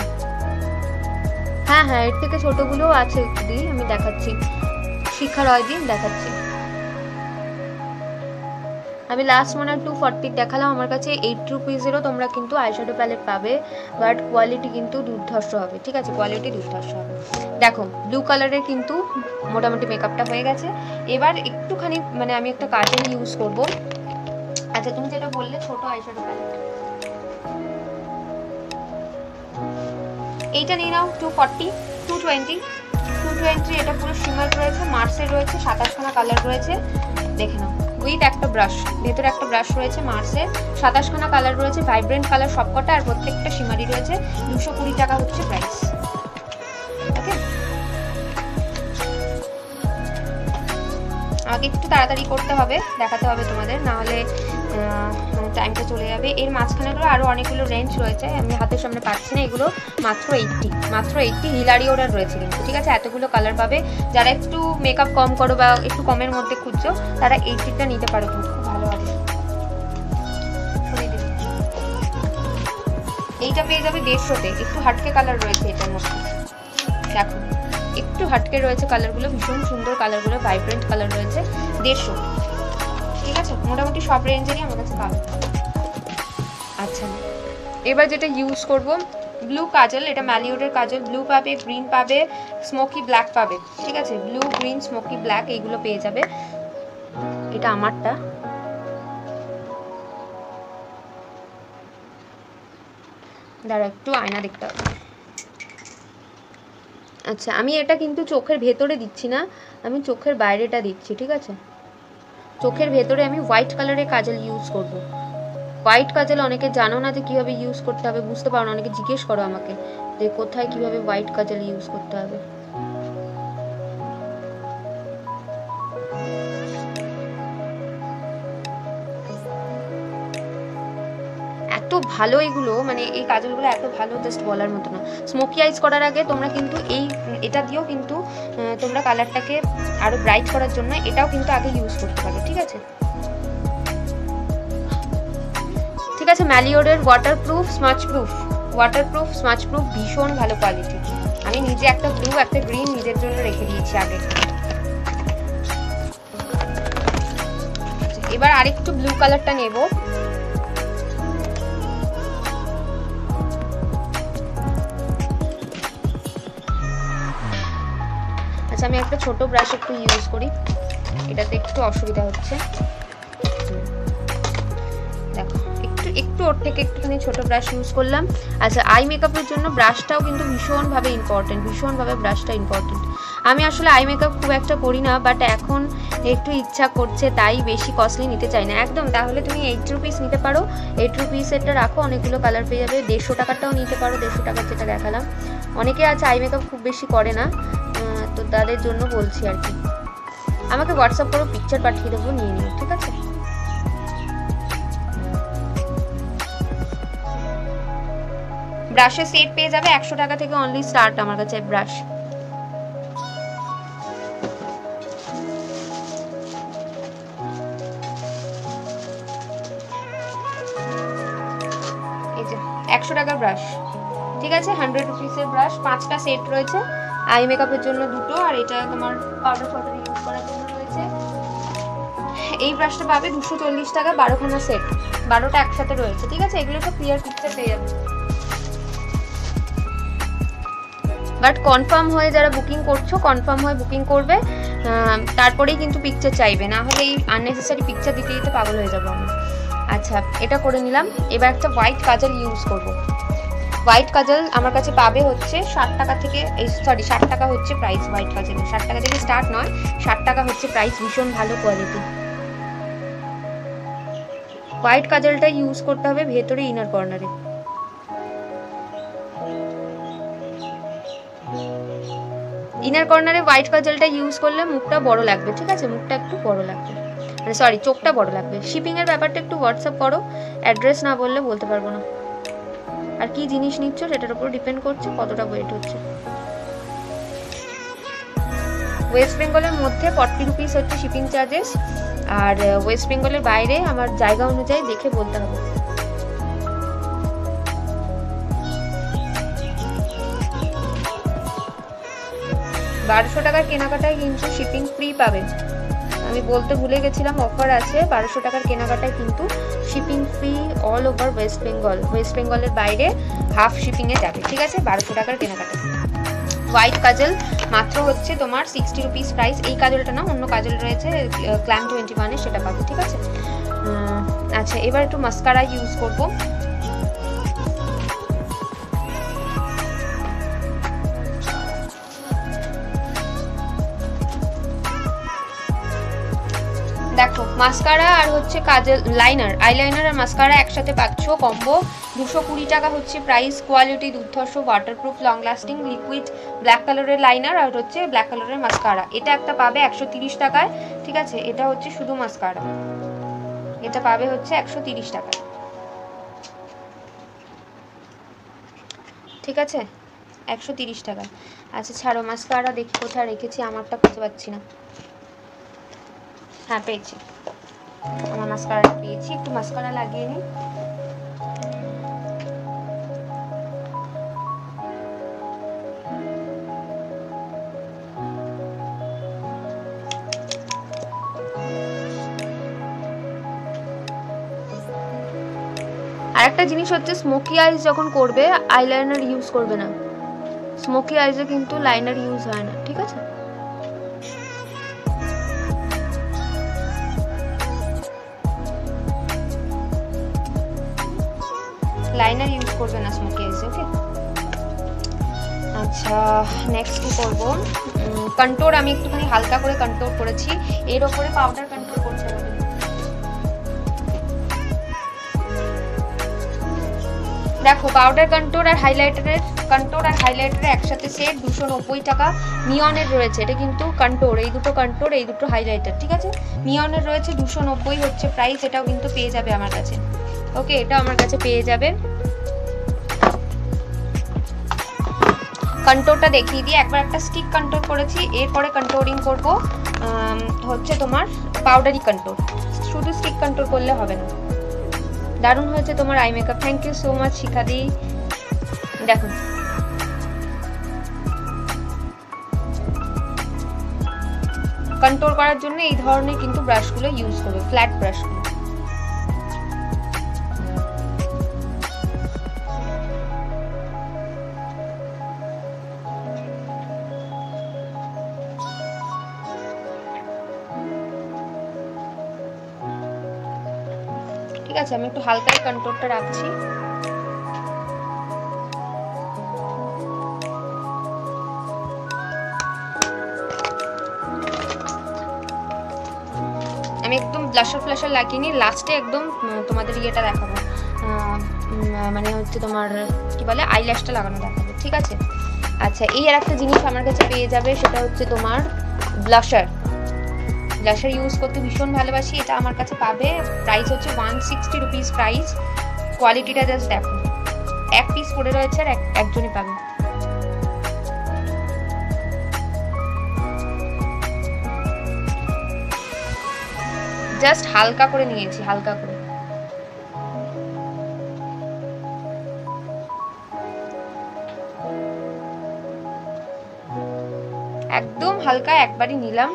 হ্যাঁ হ্যাঁ, এর থেকে ছোটগুলোও আছে, একটু দিই, আমি দেখাচ্ছি, শিখার হয় দিন দেখাচ্ছি। আমি লাস্ট মনে হয় 240 দেখালাম, আমার কাছে 80 রুপিসেরও তোমরা কিন্তু আইশ্যাডো প্যালেট পাবে, বাট কোয়ালিটি কিন্তু দুর্ধর্ষ হবে, ঠিক আছে? কোয়ালিটি দুর্ধর্ষ হবে। দেখো ব্লু কালারের কিন্তু মোটামুটি মেকআপটা হয়ে গেছে। এবার একটুখানি মানে আমি একটা কাজল ইউজ করব। আচ্ছা, তুমি যেটা বললে ছোট আইশ্যাডো প্যালেট, এইটা নিয়ে নাও, 240, 220, এটা পুরো শিমার রয়েছে, মার্সের রয়েছে, 27খানা কালার রয়েছে, দেখে নাও। উইথ একটা ব্রাশ, ভেতরে একটা ব্রাশ রয়েছে মার্সের, 27খানা কালার রয়েছে, ভাইব্রেন্ট কালার সবকটা, আর প্রত্যেকটা শিমারি রয়েছে। 220 টাকা হচ্ছে প্রাইস, ওকে? আমাকে একটু তাড়াতাড়ি করতে হবে, দেখাতে হবে তোমাদের, না হলে মানে টাইমটা চলে যাবে। এর মাঝখানেগুলো আরও অনেকগুলো রেঞ্জ রয়েছে, আমি হাতের সামনে পাচ্ছি না, এগুলো মাত্র 80 হিলারি অর্ডার রয়েছে কিন্তু, ঠিক আছে? এতগুলো কালার পাবে। যারা একটু মেকআপ কম করো বা একটু কমের মধ্যে খুঁজছো, তারা 80টা নিতে পারো, কিন্তু খুব ভালো হবে। এইটা পেয়ে যাবে 150-তে, একটু হাটকে কালার রয়েছে এটার মধ্যে, দেখো একটু হাটকে রয়েছে কালারগুলো, ভীষণ সুন্দর কালারগুলো, ভাইব্রেন্ট কালার রয়েছে, 150, ঠিক আছে? মোটামুটি সব রেঞ্জেরই আমার কাছে পাবে। আচ্ছা, এবার যেটা ইউজ করব, ব্লু কাজল, এটা ম্যালিওরের কাজল, ব্লু পাবে, গ্রিন পাবে, স্মোকি ব্ল্যাক পাবে, ঠিক আছে? ব্লু, গ্রিন, স্মোকি ব্ল্যাক এইগুলো পেয়ে যাবে। এটা আমারটা, দাঁড়া একটু আয়না দেখতে হবে। আচ্ছা আমি এটা কিন্তু চোখের ভেতরে দিচ্ছি না, আমি চোখের বাইরেটা দিচ্ছি, ঠিক আছে? চোখের ভেতরে আমি হোয়াইট কালারের কাজল ইউজ করব। হোয়াইট কাজল অনেকে জানো না যে কীভাবে ইউজ করতে হবে, বুঝতে পারো না, অনেকে জিজ্ঞেস করো আমাকে যে কোথায় কীভাবে হোয়াইট কাজল ইউজ করতে হবে। এত ভালো এগুলো, মানে এই কাজলগুলো এত ভালো জাস্ট বলার মতো না। স্মোকি আইজ করার আগে তোমরা কিন্তু এটা দিয়েও কিন্তু তোমরা কালারটাকে আরও ব্রাইট করার জন্য এটাও কিন্তু আগে ইউজ করতে পারো, ঠিক আছে? ঠিক আছে, ম্যালিওরের ওয়াটারপ্রুফ স্মাচ প্রুফ ভীষণ ভালো কোয়ালিটি। আমি নিজে একটা ব্লু একটা গ্রিন নিজের জন্য রেখে দিয়েছি আগে। এবার আরেকটু ব্লু কালারটা নেব। আচ্ছা আমি একটা ছোট ব্রাশ একটু ইউজ করি, এটাতে একটু অসুবিধা হচ্ছে। দেখো একটু ওর থেকে একটুখানি ছোট ব্রাশ ইউজ করলাম। আচ্ছা আই মেকআপের জন্য ব্রাশটাও কিন্তু ভীষণভাবে ব্রাশটা ইম্পর্টেন্ট। আমি আসলে আই মেকআপ খুব একটা করি না, বাট এখন একটু ইচ্ছা করছে তাই বেশি কস্টলি নিতে চাই না একদম। তাহলে তুমি 8 রুপিস নিতে পারো, 8 রুপিসেরটা রাখো, অনেকগুলো কালার পেয়ে যাবে। 150 টাকাটাও নিতে পারো, 150 টাকার যেটা দেখালাম। অনেকে আছে আই মেকআপ খুব বেশি করে না, তো তাদের জন্য বলছি আর কি। আমাকে হোয়াটসঅ্যাপ করো, পিকচার পাঠিয়ে দেবো, নিয়ে নিও, ঠিক আছে? ব্রাশের সেট পেয়ে যাবে 100 টাকা থেকে অনলি স্টার্ট আমার কাছে ব্রাশ। এই যে 100 টাকার ব্রাশ, ঠিক আছে? 100 রুপিসের ব্রাশ, 5টা সেট রয়েছে। আই মেকআপের জন্য 2টো, আর এটা তোমার পাউডার ফাউডার ইউজ করার জন্য রয়েছে। এই ব্রাশটা পাবে 240 টাকা, 12খানা সেট, 12টা একসাথে রয়েছে, ঠিক আছে? এগুলো সব ক্লিয়ার পিকচার পেয়ে যাবে। বাট কনফার্ম হয়ে যারা বুকিং করছো, কনফার্ম হয়ে বুকিং করবে, তারপরেই কিন্তু পিকচার চাইবে, না হলে এই আননেসেসারি পিকচার দিতে দিতে পাগল হয়ে যাবো আমি। আচ্ছা এটা করে নিলাম। এবার একটা হোয়াইট কাজল ইউজ করব। হোয়াইট কাজল আমার কাছে পাবে হচ্ছে 60 টাকা থেকে, 60 টাকা হচ্ছে প্রাইস হোয়াইট কাজল। 60 টাকা থেকে স্টার্ট নয়, 60 টাকা হচ্ছে প্রাইস, ভীষণ ভালো কোয়ালিটি। হোয়াইট কাজলটা ইউজ করতে হবে ভেতরে ইনার কর্নারে। ইনার কর্নারে হোয়াইট কাজলটা ইউজ করলে মুখটা বড় লাগবে, ঠিক আছে? মুখটা একটু বড় লাগবে, মানে সরি চোখটা বড় লাগবে। শিপিংয়ের ব্যাপারটা একটু হোয়াটসঅ্যাপ করো, অ্যাড্রেস না বললে বলতে পারবো না। আর কি জিনিস নিচ্ছ সেটার উপর ডিপেন্ড করছে কতটা ওয়েট হচ্ছে। ওয়েস্ট বেঙ্গলের মধ্যে 40 রুপিস হচ্ছে শিপিং চার্জেস, আর ওয়েস্ট বেঙ্গলের বাইরে আমার জায়গা অনুযায়ী দেখে বলতে হবে। বারোশো টাকার কেনাকাটায় কিন্তু শিপিং ফ্রি পাবে, আমি বলতে ভুলে গেছিলাম, অফার আছে। 1200 টাকার কেনাকাটায় কিন্তু shipping free all over West Bengal. West বেঙ্গলের বাইরে হাফ শিপিংয়ে যাবে, ঠিক আছে? 1200 টাকার কেনাকাটা। হোয়াইট কাজল মাত্র হচ্ছে তোমার 60 রুপিস প্রাইস। এই কাজলটা না, অন্য কাজল রয়েছে ক্ল্যাম 21-এ, সেটা পাবে, ঠিক আছে? আচ্ছা এবার একটু মাস্কারা ইউজ করবো। দেখো মাস্কারা আর হচ্ছে কাজল, আইলাইনার আর মাস্কারা একসাথে পাচ্ছ কম্বো। 220 টাকা হচ্ছে প্রাইস। কোয়ালিটি দুর্ধর্ষ, waterproof, long lasting, liquid black কালারের লাইনার আর হচ্ছে ব্ল্যাক কালারের মাস্কারা। এটা একটা পাবে 130 টাকায়, ঠিক আছে? এটা হচ্ছে শুধু মাস্কারা, এটা পাবে হচ্ছে 130 টাকায়, ঠিক আছে? 130 টাকায়। আচ্ছা ছাড়ো, মাস্কারা দেখি কোথায় রেখেছি, আমারটা খুঁজে পাচ্ছি না। হ্যাঁ পেয়েছি, আমার মাস্কারাটা পেয়েছি। একটু মাস্কারা লাগিয়ে নিই। আর একটা জিনিস হচ্ছে, স্মোকি আইজ যখন করবে আইলাইনার ইউজ করবে না। স্মোকি আইজে কিন্তু লাইনার ইউজ হয় না, ঠিক আছে? লাইনার ইউজ করবে না স্মোকি আইজে, ওকে? আচ্ছা নেক্সট কি করবো, কন্ট্রোল আমি একটুখানি হালকা করে কন্ট্রোল করেছি, এর ওপরে পাউডার কন্ট্রোল করতে হবে। দেখো পাউডার কন্ট্রোল আর হাইলাইটারের একসাথে সেট 290 টাকা। নিয়নের রয়েছে, এটা কিন্তু কন্ট্রোল, এই দুটো কন্ট্রোল, এই দুটো হাইলাইটার, ঠিক আছে। নিয়নের রয়েছে 290 হচ্ছে প্রাইস, এটাও কিন্তু পেয়ে যাবে আমার কাছে। ওকে, এটা আমার কাছে পেয়ে যাবে। কন্ট্রোলটা দেখিয়ে দিয়ে একবার একটা স্টিক কন্ট্রোল করেছি, এরপরে কন্ট্রোলিং করব হচ্ছে তোমার পাউডারি কন্ট্রোল। শুধু স্টিক কন্ট্রোল করলে হবে না। দারুণ হয়েছে তোমার eye makeup, thank you so much শিখাদি। দেখো কন্ট্রোল করার জন্য এই ধরনের কিন্তু ব্রাশগুলো ইউজ করবে, ফ্ল্যাট ব্রাশগুলো। ঠিক আছে, আমি একটু হালকাই কন্ট্রোলটা রাখছি। আমি একদম ব্লাশার লাগিয়ে লাস্টে একদম তোমাদের ইয়েটা দেখাবো, মানে হচ্ছে তোমার কি বলে আইল্যাশটা লাগানো দেখাবো, ঠিক আছে। আচ্ছা, এই আর একটা জিনিস আমার কাছে পেয়ে যাবে, সেটা হচ্ছে তোমার ব্লাশার ইউজ করতে ভীষণ ভালোবাসি, এটা আমার কাছে পাবে। প্রাইস হচ্ছে 160 রুপিস প্রাইস। কোয়ালিটিটা জাস্ট দেখো, এক পিস পড়ে রয়েছে আর একজনই পাবে। জাস্ট হালকা করে নিয়েছি, হালকা করে। একদম হালকা একবারই নিলাম।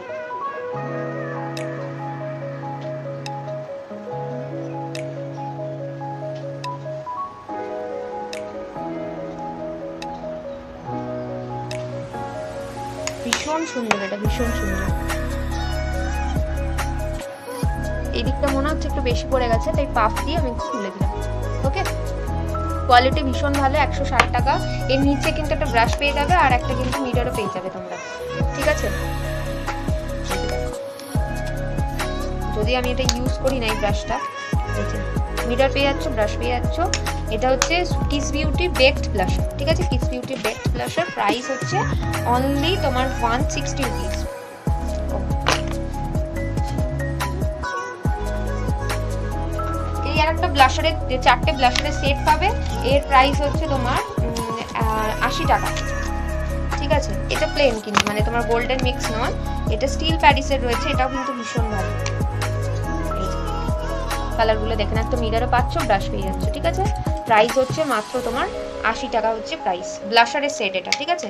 ভীষণ সুন্দর, এটা ভীষণ সুন্দর। এই দিকটা মনে হচ্ছে একটু বেশি পড়ে গেছে, তাই পাফ দিয়ে আমি একটু তুলে দিলাম। ওকে, কোয়ালিটি ভীষণ ভালো, 160 টাকা। এর নিচে কিন্তু একটা ব্রাশ পেয়ে যাবে আর একটা কিন্তু মিররও পেয়ে যাবে তোমরা, ঠিক আছে। যদি আমি এটা ইউজ করি না, এই ব্রাশটা, মিরর পেয়ে যাচ্ছ, ব্রাশ পেয়ে যাচ্ছ। এটা হচ্ছে কিস বিউটি বেকড ব্লাশার, ঠিক আছে। Kiss beauty baked blusher price হচ্ছে অনলি তোমার 160 রুপিস। এই আর একটা ব্লাশারের 4টে ব্লাশারের সেট পাবে, এর প্রাইস হচ্ছে তোমার 80 টাকা, ঠিক আছে। এটা প্লেন কিন্তু, মানে তোমার গোল্ডেন মিক্স নয়, এটা স্টিল প্যারিসের রয়েছে, এটাও কিন্তু ভীষণ ভালো। কালারগুলো দেখে না, তো মিররও পাচ্ছ, ব্রাশ পেয়ে যাচ্ছ, ঠিক আছে। প্রাইস হচ্ছে মাত্র তোমার 80 টাকা হচ্ছে প্রাইস। ব্লাশারের সেট এটা, ঠিক আছে।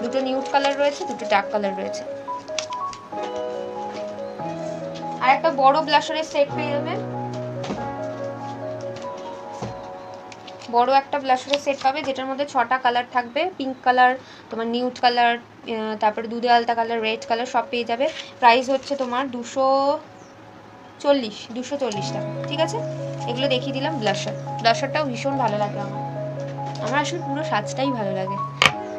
দুটো নিউড কালার রয়েছে, দুটো ডার্ক কালার রয়েছে। আর একটা বড় ব্লাশারের সেট পেয়ে যাবে, বড় একটা ব্লাশারের সেট পাবে, যেটার মধ্যে 6টা কালার থাকবে। পিঙ্ক কালার, তোমার নিউড কালার, তারপরে দুধে আলতা কালার, রেড কালার, সব পেয়ে যাবে। প্রাইস হচ্ছে তোমার 240 টাকা, ঠিক আছে। এগুলো দেখিয়ে দিলাম ব্লাশারটাও ভীষণ ভালো লাগে আমার আসলে পুরো সাজটাই ভালো লাগে,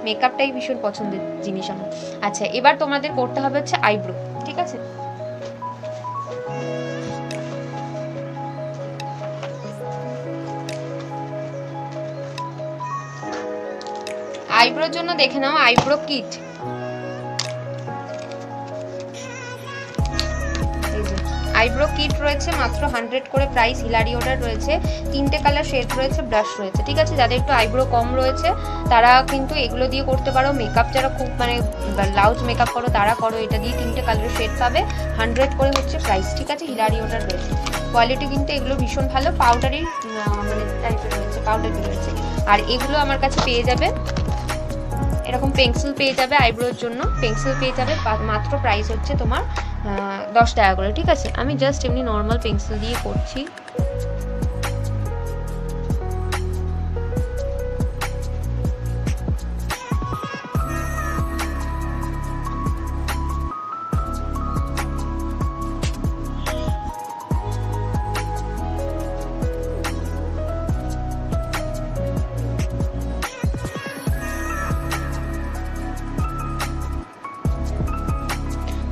মেকআপটাই ভীষণ পছন্দের জিনিস আমার। আচ্ছা, এবার তোমাদের করতে হবে হচ্ছে আইব্রো, ঠিক আছে। আইব্রোর জন্য দেখে নাও আইব্রো কিট। আইব্রো কিট রয়েছে মাত্র 100 করে প্রাইস। হিলারিওটার রয়েছে, 3টে কালার শেড রয়েছে, ব্রাশ রয়েছে, ঠিক আছে। যাদের একটু আইব্রো কম রয়েছে তারা কিন্তু এগুলো দিয়ে করতে পারো। মেকআপ যারা খুব মানে লাউজ মেকআপ করো তারা করো, এটা দিয়ে 3টে কালারের শেড পাবে, 100 করে হচ্ছে প্রাইস, ঠিক আছে। হিলারিওটার রয়েছে, কোয়ালিটি কিন্তু এগুলো ভীষণ ভালো, পাউডারি মানে টাইপের রয়েছে, পাউডারি রয়েছে। আর এগুলো আমার কাছে পেয়ে যাবে এরকম পেন্সিল পেয়ে যাবে, আইব্রোর জন্য পেন্সিল পেয়ে যাবে মাত্র। প্রাইস হচ্ছে তোমার 10 টাকা করে, ঠিক আছে। আমি জাস্ট এমনি নর্মাল পেন্সিল দিয়ে করছি।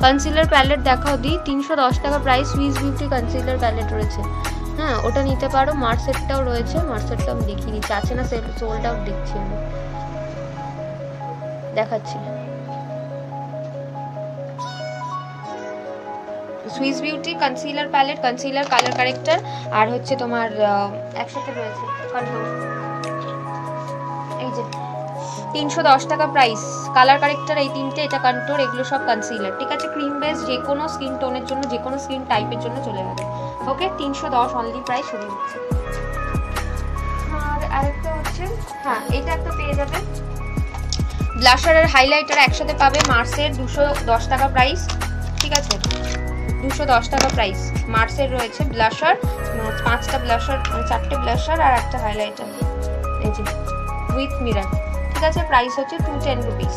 কনসিলার প্যালেট দেখাও দি, 310 টাকা price. Swiss beauty concealer palette রয়েছে, হ্যাঁ ওটা নিতে পারো। মার্সেটটাও রয়েছে, মার্সেটটা আমি দেখিয়ে নিচ্ছি, আছে না সোল্ড আউট দেখছি আমি, দেখাচ্ছি। Swiss beauty concealer palette, concealer, colour corrector আর হচ্ছে তোমার একসাথে রয়েছে কন্ট্রোল। এই যে 310 টাকা প্রাইস, কালার কারেক্টর এই তিনটে, এটা কন্ট্রোল, এগুলো সব কনসিলার, ঠিক আছে। ক্রিম বেস যে কোনো স্কিন টোনের জন্য, যে কোনো স্কিন টাইপের জন্য চলে যাবে। ওকে, 310 অনলি প্রাইস শুরু হচ্ছে। আর আরেকটা হচ্ছে, হ্যাঁ এটা একটা পেয়ে যাবে, ব্লাশার আর হাইলাইটার একসাথে পাবে। মার্সের 210 টাকা প্রাইস, ঠিক আছে, 210 টাকা প্রাইস। মার্সের রয়েছে ব্লাশার, 5টা ব্লাশার, 4টে ব্লাশার আর একটা হাইলাইটার, এই যে উইথ মিরর, ঠিক আছে। প্রাইস হচ্ছে 210 রুপিস।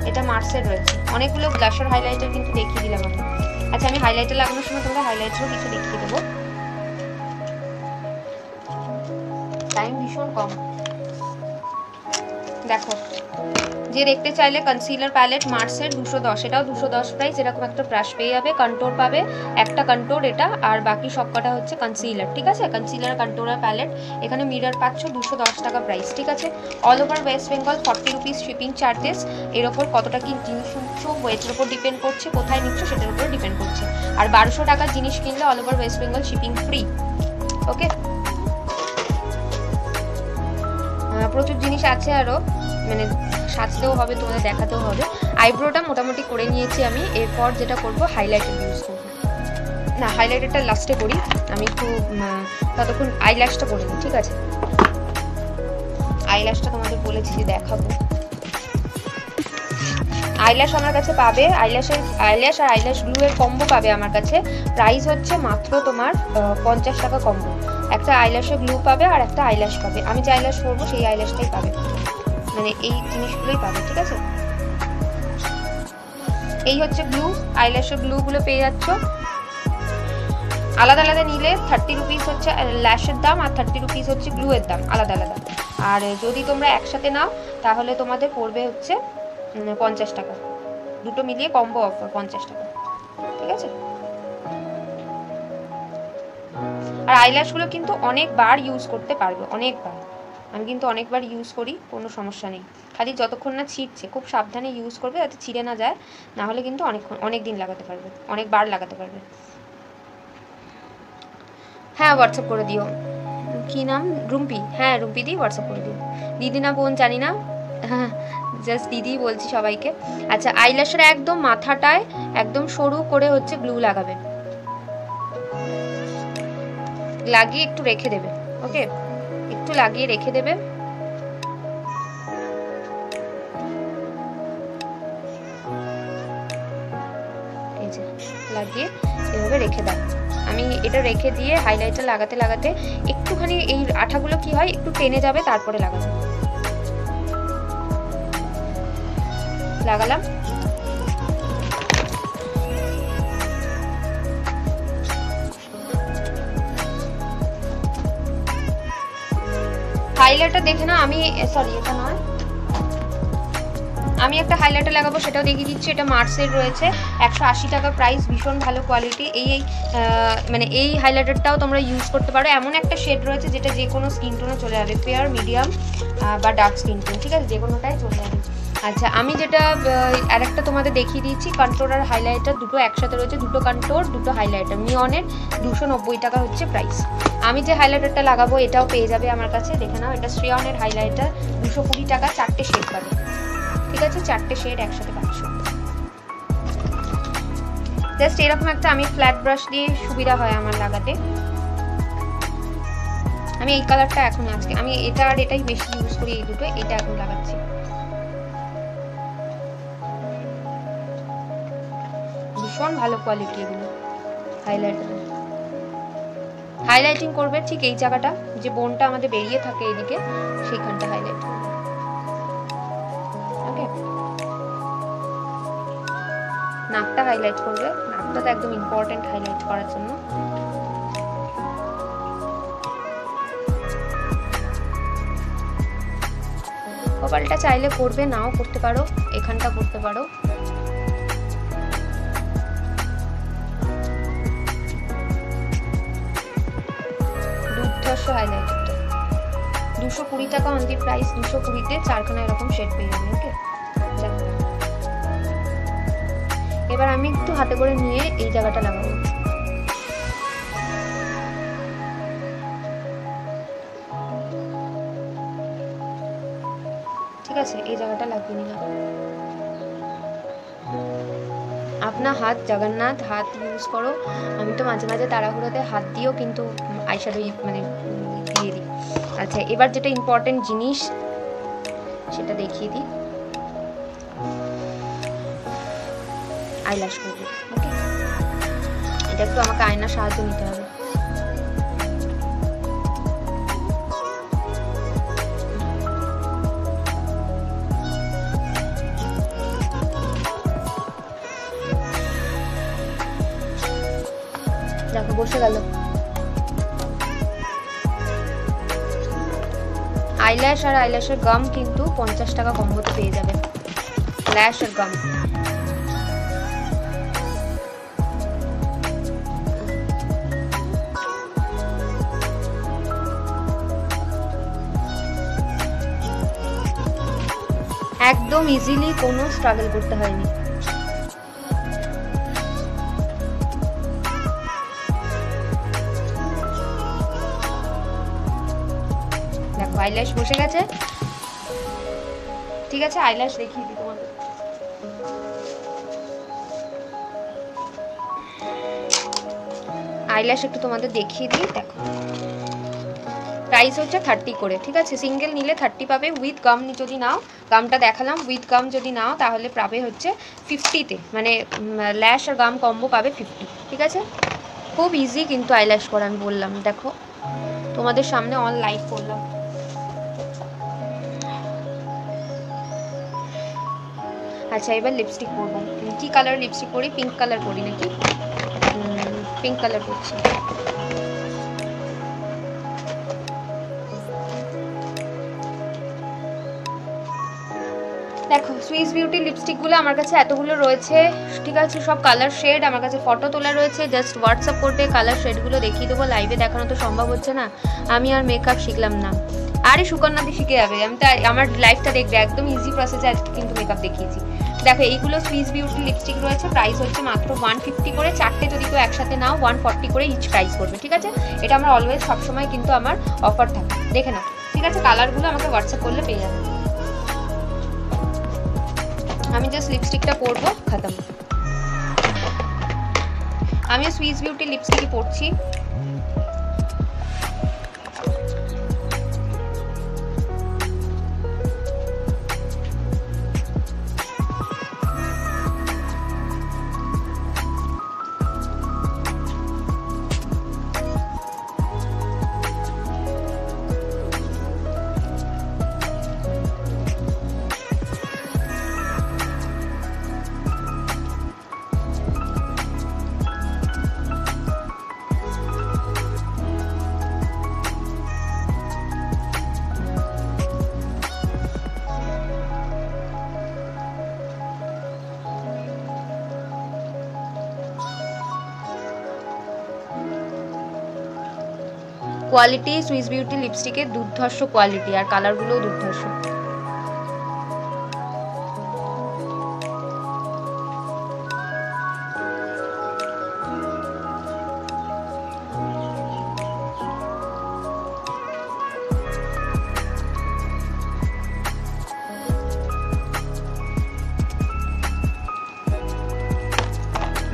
এটা মার্সের রয়েছে। অনেকগুলো ব্লাশার হাইলাইটার কিন্তু দেখিয়ে দিলাম আমি। আচ্ছা, আমি হাইলাইটার লাগানোর সময় তোমরা হাইলাইটারও কিছু দেখিয়ে দেবো, টাইম ভীষণ কম। দেখো, যে দেখতে চাইলে কনসিলার প্যালেট মার্সের 210, এটাও 210 প্রাইস। এরকম একটা ব্রাশ পেয়ে যাবে, কন্ট্রোল পাবে, একটা কন্ট্রোল এটা, আর বাকি সবকটা হচ্ছে কনসিলার, ঠিক আছে। কনসিলার কন্ট্রোলার প্যালেট, এখানে মিরর পাচ্ছ, 210 টাকা প্রাইস, ঠিক আছে। All over West Bengal 40 rupees shipping charges. এর ওপর কতটা কি জিনিস নিচ্ছ, ওয়েটের উপর ডিপেন্ড করছে, কোথায় নিচ্ছ সেটার উপর ডিপেন্ড করছে। আর 1200 টাকার জিনিস কিনলে all over West Bengal shipping free. Okay, প্রচুর জিনিস আছে আরও, মানে সাজতেও হবে, তোমাদের দেখাতেও হবে। আইব্রোটা মোটামুটি করে নিয়েছি আমি, এরপর যেটা করব হাইলাইটার ইউজ করব। না, হাইলাইটারটা লাস্টে করি, আমি একটু ততক্ষণ আইল্যাশটা করে নিই, ঠিক আছে। আইল্যাশটা তোমাদের বলেছি যে দেখাবো। আইল্যাশ আমার কাছে পাবে, আইল্যাশ আর আইল্যাশ গ্লু এর কম্বো পাবে আমার কাছে। প্রাইস হচ্ছে মাত্র তোমার 50 টাকা কম্বো। একটা আইল্যাশের গ্লু পাবে আর একটা আইল্যাশ পাবে। আমি যে আইল্যাশ করবো সেই আইল্যাশটাই পাবে, মানে এই জিনিসগুলোই পাবে, ঠিক আছে। এই হচ্ছে গ্লু, আইল্যাশের গ্লুগুলো পেয়ে যাচ্ছ। আলাদা আলাদা নিলে 30 রুপিস হচ্ছে ল্যাশের দাম, আর 30 রুপিস হচ্ছে গ্লু এর দাম, আলাদা আলাদা। আর যদি তোমরা একসাথে নাও তাহলে তোমাদের পড়বে হচ্ছে 50 টাকা, দুটো মিলিয়ে কম্বো অফার 50 টাকা, ঠিক আছে। আর আইল্যাশগুলো কিন্তু অনেকবার ইউজ করতে পারবে, অনেকবার। আমি কিন্তু অনেকবার ইউজ করি, কোনো সমস্যা নেই। খালি যতক্ষণ না ছিঁড়ছে, খুব সাবধানে ইউজ করবে যাতে ছিঁড়ে না যায়, না হলে কিন্তু অনেক দিন লাগাতে পারবে, অনেকবার লাগাতে পারবে। হ্যাঁ, হোয়াটসঅ্যাপ করে দিও। কি নাম? রুম্পি। হ্যাঁ, রুম্পি দি হোয়াটসঅ্যাপ করে দিও। দিদি না বোন জানি না, হ্যাঁ জাস্ট দিদি বলছি সবাইকে। আচ্ছা, আইল্যাশের একদম মাথাটায় একদম সরু করে হচ্ছে গ্লু লাগাবে, লাগিয়ে একটু রেখে দেবে। ওকে, একটু লাগিয়ে রেখে দেবে। এই যে লাগিয়ে এভাবে রেখে দাও। আমি এটা রেখে দিয়ে হাইলাইটার লাগাতে লাগাতে একটুখানি এই আঠাগুলো কি হয় একটু টেনে যাবে, তারপরে লাগাবো। লাগালাম। হাইলাইটার দেখে না, আমি সরি এটা নয়, আমি একটা হাইলাইটার লাগাবো, সেটাও দেখিয়ে দিচ্ছি। এটা মার্সের রয়েছে, 180 টাকা প্রাইস, ভীষণ ভালো কোয়ালিটি। মানে এই হাইলাইটারটাও তোমরা ইউজ করতে পারো। এমন একটা শেড রয়েছে যেটা যে কোনো স্কিন টোনে চলে যাবে, ফেয়ার, মিডিয়াম বা ডার্ক স্কিন টোন, ঠিক আছে, যে কোনোটাই চলে যাবে। আচ্ছা, আমি যেটা আরেকটা তোমাদের দেখিয়ে দিচ্ছি, কন্ট্রোল আর হাইলাইটার দুটো একসাথে রয়েছে, দুটো কন্ট্রোল দুটো হাইলাইটার, মিওনের 290 টাকা হচ্ছে প্রাইস। আমি যে হাইলাইটারটা লাগাবো এটাও পেয়ে যাবে আমার কাছে, দেখে নাও। এটা শ্রেয়নের হাইলাইটার, 220 টাকা, 4টে শেড পাবে, ঠিক আছে, 4টে শেড একসাথে পাচ্ছ। জাস্ট এরকম একটা, আমি ফ্ল্যাট ব্রাশ দিয়ে সুবিধা হয় আমার লাগাতে। আমি এই কালারটা এখন আজকে আমি এটা আর এটাই বেশি ইউজ করি, এই দুটো, এটা এখন লাগাচ্ছি। ভীষণ ভালো কোয়ালিটি এগুলো হাইলাইটার। হাইলাইটিং করবে ঠিক এই জায়গাটা, যে বোনটা আমাদের বেরিয়ে থাকে এদিকে, সেইখানটা হাইলাইট করবে। ওকে, নাকটা হাইলাইট করবে, নাকটা তো একদম ইম্পর্টেন্ট হাইলাইট করার জন্য। কপালটা চাইলে করবে, নাও করতে পারো, এখানটা করতে পারো। দুর্ধর্ষ হাইলাইটারটা 220 টাকা অনলি প্রাইস। 220-তে 4খানা এরকম শেড পেয়ে যাবে। ওকে, এবার আমি একটু হাতে করে নিয়ে এই জায়গাটা লাগাবো। ঠিক আছে, এই জায়গাটা লাগিয়ে নিলাম। আপনার হাত জগন্নাথ হাত ইউজ করো। আমি তো মাঝে মাঝে তাড়াহুড়োতে হাত দিয়েও কিন্তু আইশ্যাডো মানে দিয়ে দিই। আচ্ছা, এবার যেটা ইম্পর্টেন্ট জিনিস সেটা দেখিয়ে দিই। আইল্যাশ করবো। ওকে, এটা একটু আমাকে আয়নার সাহায্য নিতে হবে। দেখো বসে গেল। আইল্যাশ আর আইল্যাশের গাম কিন্তু 50 টাকা কম্বোতে পেয়ে যাবে। ল্যাশ আর গাম একদম ইজিলি, কোনো স্ট্রাগল করতে হয়নি। দেখো আইল্যাশ বসে গেছে। ঠিক আছে, আইল্যাশ দেখিয়ে দিই তোমাদের। আইল্যাশ একটু তোমাদের দেখিয়ে দিই। দেখো প্রাইস হচ্ছে 30 করে। ঠিক আছে, সিঙ্গেল নিলে 30 পাবে। উইথ গাম যদি নাও, গামটা দেখালাম, উইথ গাম যদি নাও তাহলে পাবে হচ্ছে 50-তে, মানে ল্যাশ আর গাম কম্বো পাবে 50। ঠিক আছে, খুব ইজি কিন্তু আইল্যাশ করা, আমি বললাম। দেখো তোমাদের সামনে অন লাইভ করলাম। আচ্ছা, এবার লিপস্টিক পরবো। কি কালার লিপস্টিক পরি? পিঙ্ক কালার পরি নাকি? পিঙ্ক কালার পরছি। দেখো সুইস বিউটি লিপস্টিকগুলো আমার কাছে এতগুলো রয়েছে। ঠিক আছে, সব কালার শেড আমার কাছে ফটো তোলা রয়েছে। জাস্ট হোয়াটসঅ্যাপ করতে কালার শেডগুলো দেখিয়ে দেবো। লাইভে দেখানো তো সম্ভব হচ্ছে না, আমি আর মেকআপ শিখলাম না। আরে সুকন্যাদি শিখে যাবে, আমি তো আমার লাইফটা দেখবে, একদম ইজি প্রসেসে আজকে কিন্তু মেকআপ দেখিয়েছি। দেখো এইগুলো সুইস বিউটি লিপস্টিক রয়েছে। প্রাইস হচ্ছে মাত্র 150 করে। 4টে যদি কেউ একসাথে নাও 140 করে ইচ প্রাইস করবে। ঠিক আছে, এটা আমার অলওয়েজ সবসময় কিন্তু আমার অফার থাকে, দেখে নাও। ঠিক আছে, কালারগুলো আমাকে হোয়াটসঅ্যাপ করলে পেয়ে যাবে। আমি জাস্ট লিপস্টিকটা পরবো, খতম। আমিও সুইস বিউটি লিপস্টিকই পরছি। কোয়ালিটি সুইস বিউটি লিপস্টিকের দুর্ধর্ষ কোয়ালিটি, আর কালারগুলোও দুর্ধর্ষ।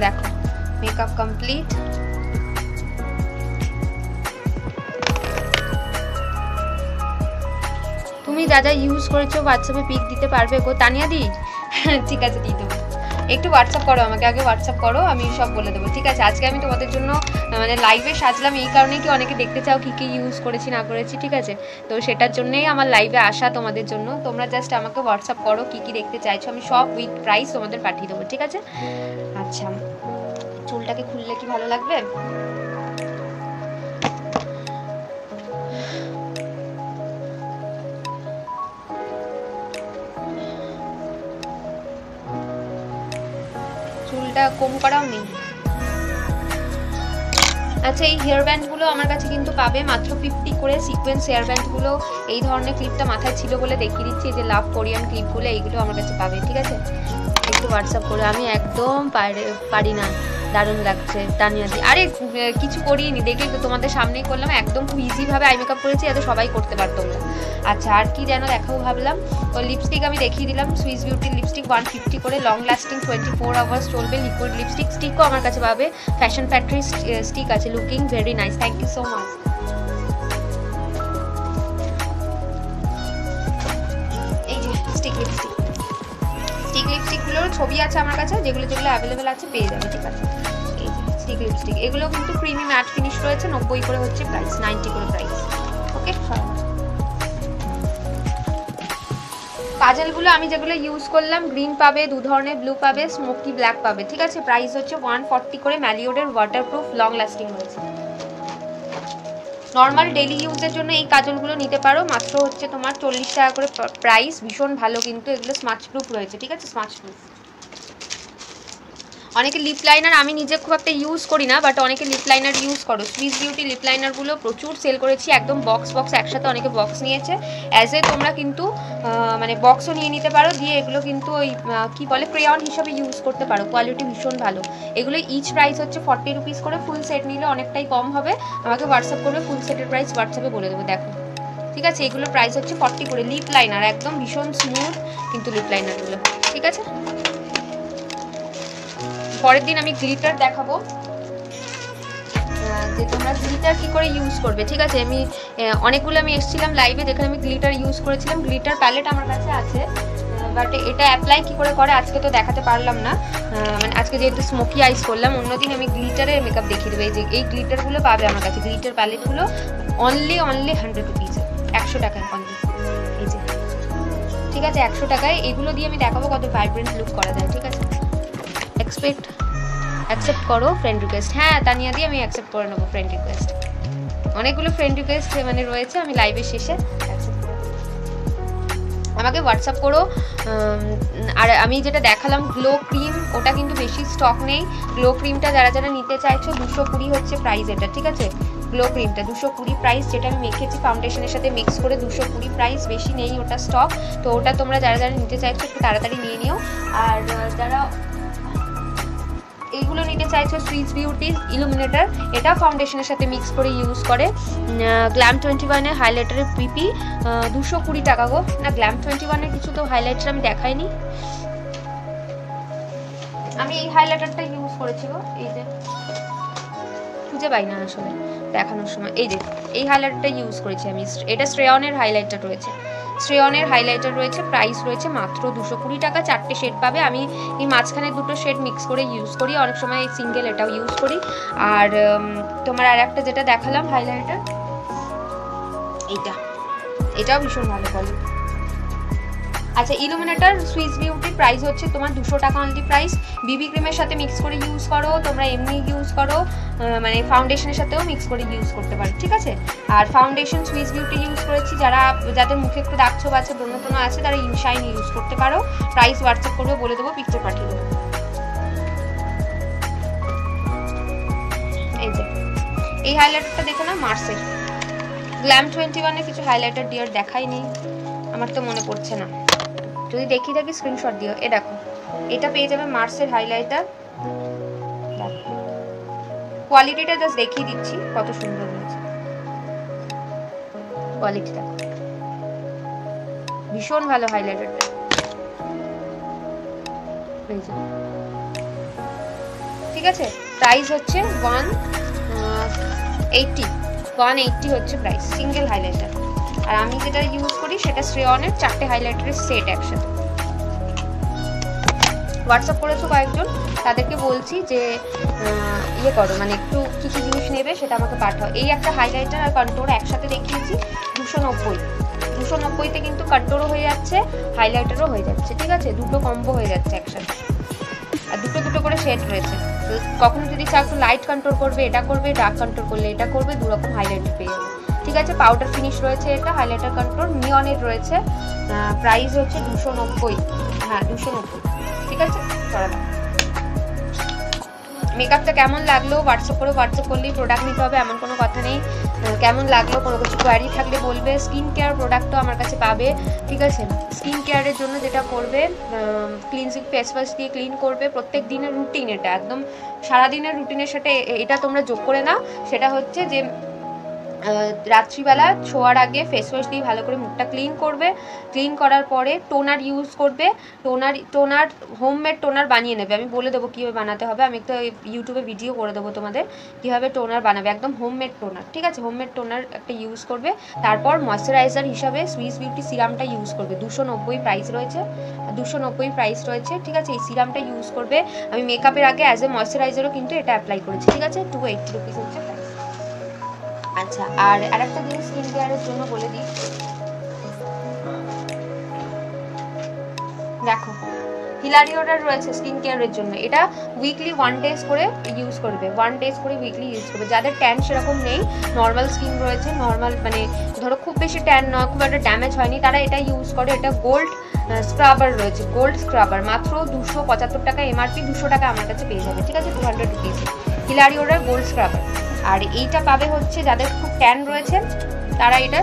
দেখো মেকআপ কমপ্লিট। তুমি যা যা ইউজ করেছো হোয়াটসঅ্যাপে পিক দিতে পারবে গো তানিয়া দি? ঠিক আছে, দিয়ে দেবো। একটু হোয়াটসঅ্যাপ করো আমাকে, আগে হোয়াটসঅ্যাপ করো, আমি সব বলে দেবো। ঠিক আছে, আজকে আমি তোমাদের জন্য মানে লাইভে সাজলাম এই কারণেই কি অনেকে দেখতে চাও কী কী ইউজ করেছি না করেছি। ঠিক আছে, তো সেটার জন্যই আমার লাইভে আসা তোমাদের জন্য। তোমরা জাস্ট আমাকে হোয়াটসঅ্যাপ করো কী কী দেখতে চাইছো, আমি সব উইথ প্রাইস তোমাদের পাঠিয়ে দেবো। ঠিক আছে, আচ্ছা চুলটাকে খুললে কি ভালো লাগবে? চুলটা কম করাও নেই। আচ্ছা, এই হেয়ার ব্যান্ডগুলো আমার কাছে কিন্তু পাবে মাত্র 50 করে। সিকোয়েন্স হেয়ার ব্যান্ডগুলো এই ধরনের ক্লিপটা মাথায় ছিল বলে দেখিয়ে দিচ্ছি, এই যে লাভ কোরিয়ান ক্লিপগুলো এইগুলো আমার কাছে পাবে, ঠিক আছে? একটু হোয়াটসঅ্যাপ করে। আমি একদম পারি না, দারুণ লাগছে তানিয়াদি। আরে কিছু করিনি, দেখলেই তো তোমাদের সামনেই করলাম, একদম খুব ইজিভাবে আই মেকআপ করেছি যাতে সবাই করতে পারতো তোমরা। আচ্ছা, আর কি যেন দেখাবো ভাবলাম, ও লিপস্টিক আমি দেখিয়ে দিলাম। সুইস বিউটির লিপস্টিক 150 করে, লং লাস্টিং 24 আওয়ার্স চলবে, লিকুইড লিপস্টিক। স্টিকও আমার কাছে পাবে, ফ্যাশন ফ্যাক্টরি স্টিক আছে, looking very nice. Thank you so much. এই যে স্টিক লিপস্টিক, স্টিক লিপস্টিকগুলোর ছবি আছে আমার কাছে, যেগুলো যেগুলো অ্যাভেলেবেল আছে পেয়ে যাবে, ঠিক আছে? এই যে স্টিক লিপস্টিক, এগুলো কিন্তু ক্রিমি ম্যাট ফিনিশ রয়েছে, 90 করে হচ্ছে প্রাইস, 90 করে প্রাইস। ওকে, কাজলগুলো আমি যেগুলো ইউজ করলাম, গ্রিন পাবে, দু ধরনের ব্লু পাবে, স্মোকি ব্ল্যাক পাবে, ঠিক আছে? প্রাইস হচ্ছে 140 করে। ম্যালিওডের ওয়াটারপ্রুফ, লং লাস্টিং রয়েছে। নর্মাল ডেলি ইউজের জন্য এই কাজলগুলো নিতে পারো, মাত্র হচ্ছে তোমার 40 টাকা করে প্রাইস। ভীষণ ভালো কিন্তু এগুলো, স্মাচ প্রুফ রয়েছে, ঠিক আছে? Smudge proof. অনেকে লিপ লাইনার, আমি নিজে খুব একটা ইউজ করি না, বাট অনেকে লিপ লাইনার ইউজ করো। সুইস বিউটি লিপ লাইনারগুলো প্রচুর সেল করেছি, একদম বক্স বক্স একসাথে অনেকে বক্স নিয়েছে। অ্যাজ এ তোমরা কিন্তু মানে বক্সও নিয়ে নিতে পারো, দিয়ে এগুলো কিন্তু ওই কী বলে ক্রেয়ন হিসাবে ইউজ করতে পারো, কোয়ালিটি ভীষণ ভালো। এগুলো ইচ প্রাইস হচ্ছে 40 রুপিস করে, ফুল সেট নিলে অনেকটাই কম হবে। আমাকে হোয়াটসঅ্যাপ করবে, ফুল সেটের প্রাইস হোয়াটসঅ্যাপে বলে দেবো, দেখো, ঠিক আছে? এগুলোর প্রাইস হচ্ছে 40 করে। লিপ লাইনার একদম ভীষণ স্মুথ কিন্তু লিপ লাইনারগুলো, ঠিক আছে? পরের দিন আমি গ্লিটার দেখাবো, যে তোমরা গ্লিটার কী করে ইউজ করবে, ঠিক আছে? আমি অনেকগুলো আমি এসেছিলাম লাইভে যেখানে আমি গ্লিটার ইউজ করেছিলাম। গ্লিটার প্যালেট আমার কাছে আছে, বাট এটা অ্যাপ্লাই কী করে করে আজকে তো দেখাতে পারলাম না, মানে আজকে যেহেতু স্মোকি আইস করলাম, অন্যদিন আমি গ্লিটারের মেকআপ দেখিয়ে দেবো। এই যে এই গ্লিটারগুলো পাবে আমার কাছে, গ্লিটার প্যালেটগুলো অনলি 100 রুপিস, 100 টাকায় অনলি। এই যে, ঠিক আছে, 100 টাকায় এগুলো দিয়ে আমি দেখাবো কত ভাইব্রেন্ট লুক করা যায়, ঠিক আছে? অ্যাকসেপ্ট করো ফ্রেন্ড রিকোয়েস্ট। হ্যাঁ তানিয়া দিয়ে আমি অ্যাকসেপ্ট করে নেবো ফ্রেন্ড রিকোয়েস্ট। অনেকগুলো ফ্রেন্ড রিকোয়েস্ট মানে রয়েছে, আমি লাইভের শেষে অ্যাকসেপ্ট করে আমাকে হোয়াটসঅ্যাপ করো। আর আমি যেটা দেখালাম গ্লো ক্রিম, ওটা কিন্তু বেশি স্টক নেই। গ্লো ক্রিমটা যারা যারা নিতে চাইছো 220 হচ্ছে প্রাইস এটা, ঠিক আছে? গ্লো ক্রিমটা 220 প্রাইস, যেটা আমি মেখেছি ফাউন্ডেশনের সাথে মিক্স করে, 220 প্রাইস, বেশি নেই ওটা স্টক। তো ওটা তোমরা যারা যারা নিতে চাইছো একটু তাড়াতাড়ি নিয়ে নিও। আর যারা এইগুলো নিতে চাইছো, সুইস বিউটি ইলুমিনেটার, এটা ফাউন্ডেশনের সাথে মিক্স করে ইউজ করে। গ্ল্যাম 21-এর হাইলাইটারের পিপি 220 টাকা গো। না, গ্ল্যাম 21-এর কিছু তো হাইলাইটার আমি দেখাইনি। আমি এই হাইলাইটারটা ইউজ করেছি গো, এই যে খুঁজে পাই না আসলে দেখানোর সময়। এই যে এই হাইলাইটারটা ইউজ করেছি আমি, এটা শ্রেয়নের হাইলাইটার রয়েছে, শ্রেয়নের হাইলাইটার রয়েছে, প্রাইস রয়েছে মাত্র 220 টাকা। 4টে শেড পাবে। আমি এই মাঝখানে 2টো শেড মিক্স করে ইউজ করি, অনেক সময় সিঙ্গেল এটাও ইউজ করি। আর তোমার আর একটা যেটা দেখালাম হাইলাইটার, এটাও ভীষণ ভালো কোয়ালিটি। আচ্ছা, ইলুমিনেটার সুইস বিউটি প্রাইস হচ্ছে তোমার 200 টাকা অনলি প্রাইস। বিবি ক্রিমের সাথে মিক্স করে ইউজ করো, তোমরা এমনি ইউজ করো, মানে ফাউন্ডেশনের সাথেও মিক্স করে ইউজ করতে পারো, ঠিক আছে? আর ফাউন্ডেশন সুইস বিউটি ইউজ করেছি, যাদের মুখে একটু দাগ ছোপ আছে, ব্রণ টোনা আছে, তারা ইনশাইন ইউজ করতে পারো। প্রাইস হোয়াটসঅ্যাপ করবে, বলে দেবো, পিকচার পাঠিয়ে দেবো। এই যে এই হাইলাইটারটা দেখো না, মার্সের। গ্ল্যাম 21-এ কিছু হাইলাইটার ডিয়ার দেখাইনি, আমার তো মনে পড়ছে না, যদি দেখি থাকি স্ক্রিনশট দিও। এ দেখো, এটা পেয়ে যাবে মার্সের হাইলাইটার। কোয়ালিটিটা জাস্ট দেখিয়ে দিচ্ছি কত সুন্দর হয়েছে কোয়ালিটিটা, ভীষণ ভালো হাইলাইটারটা। ঠিক আছে, প্রাইস হচ্ছে 180 হচ্ছে প্রাইস, সিঙ্গেল হাইলাইটার। আর আমি যেটা ইউজ করি সেটা শ্রেয়নের 4টে হাইলাইটারের সেট একসাথে। হোয়াটসঅ্যাপ করেছো কয়েকজন, তাদেরকে বলছি যে ইয়ে করো, মানে একটু কী কী জিনিস নেবে সেটা আমাকে পাঠাও। এই একটা হাইলাইটার আর কন্ট্রোর একসাথে দেখিয়েছি 290-তে কিন্তু কন্ট্রোরও হয়ে যাচ্ছে, হাইলাইটারও হয়ে যাচ্ছে, ঠিক আছে? দুটো কম্বো হয়ে যাচ্ছে একসাথে। আর দুটো করে শেড রয়েছে, তো কখনো যদি চাও একটু লাইট কন্ট্রোল করবে এটা করবে, ডার্ক কন্ট্রোল করলে এটা করবে, দুরকম হাইলাইটার পেয়ে যাবে, ঠিক আছে? পাউডার ফিনিশ রয়েছে, এটা হাইলাইটার কন্ট্রোল নিয়নের রয়েছে। প্রাইস হচ্ছে 290, হ্যাঁ 290, ঠিক আছে? মেকআপটা কেমন লাগলো হোয়াটসঅ্যাপ করলেই প্রোডাক্ট নিতে হবে এমন কোনো কথা নেই। কেমন লাগলো কোনো কিছু কোয়ারি থাকলে বলবে। স্কিন কেয়ার প্রোডাক্টও আমার কাছে পাবে, ঠিক আছে। স্কিন কেয়ারের জন্য যেটা করবে, ক্লিনজিং ফেস ওয়াশ দিয়ে ক্লিন করবে। প্রত্যেক দিনের রুটিন এটা, একদম সারাদিনের রুটিনের সাথে এটা তোমরা যোগ করে নাও। সেটা হচ্ছে যে রাত্রিবেলা শোয়ার আগে ফেস ওয়াশ দিয়ে ভালো করে মুখটা ক্লিন করবে। ক্লিন করার পরে টোনার ইউজ করবে। টোনার হোমমেড টোনার বানিয়ে নেবে। আমি বলে দেবো কীভাবে বানাতে হবে, আমি একটা ইউটিউবে ভিডিও করে দেবো তোমাদের কীভাবে টোনার বানাবে, একদম হোমমেড টোনার, ঠিক আছে। হোমমেড টোনার একটা ইউজ করবে। তারপর ময়শ্চারাইজার হিসাবে সুইস বিউটি সিরামটা ইউজ করবে। 290 প্রাইস রয়েছে, 290 প্রাইস রয়েছে, ঠিক আছে। এই সিরামটা ইউজ করবে। আমি মেকআপের আগে অ্যাজ এ ময়শ্চারাইজারও কিন্তু এটা অ্যাপ্লাই করেছি, ঠিক আছে। 280 রুপিস হচ্ছে প্রাইস। আচ্ছা, আর আরেকটা জিনিস স্কিন কেয়ারের জন্য বলে দিই, দেখো হিলারিওটার রয়েছে স্কিন কেয়ারের জন্য। এটা উইকলি 1 ডেজ করে ইউজ করবে, 1 ডেজ করে উইকলি ইউজ করবে। যাদের ট্যান সেরকম নেই, নর্মাল স্কিন রয়েছে, নর্মাল মানে ধরো খুব বেশি ট্যান নয়, খুব একটা ড্যামেজ হয়নি, তারা এটা ইউজ করে। এটা গোল্ড স্ক্রাবার রয়েছে, গোল্ড স্ক্রাবার মাত্র 275 টাকা এমআরপি, 200 টাকা আমার কাছে পেয়ে যাবে, ঠিক আছে, 200 রুপিস হিলারিওটার গোল্ড স্ক্রাবার। আর এইটা পাবে হচ্ছে যাদের খুব ট্যান রয়েছে তারা এটা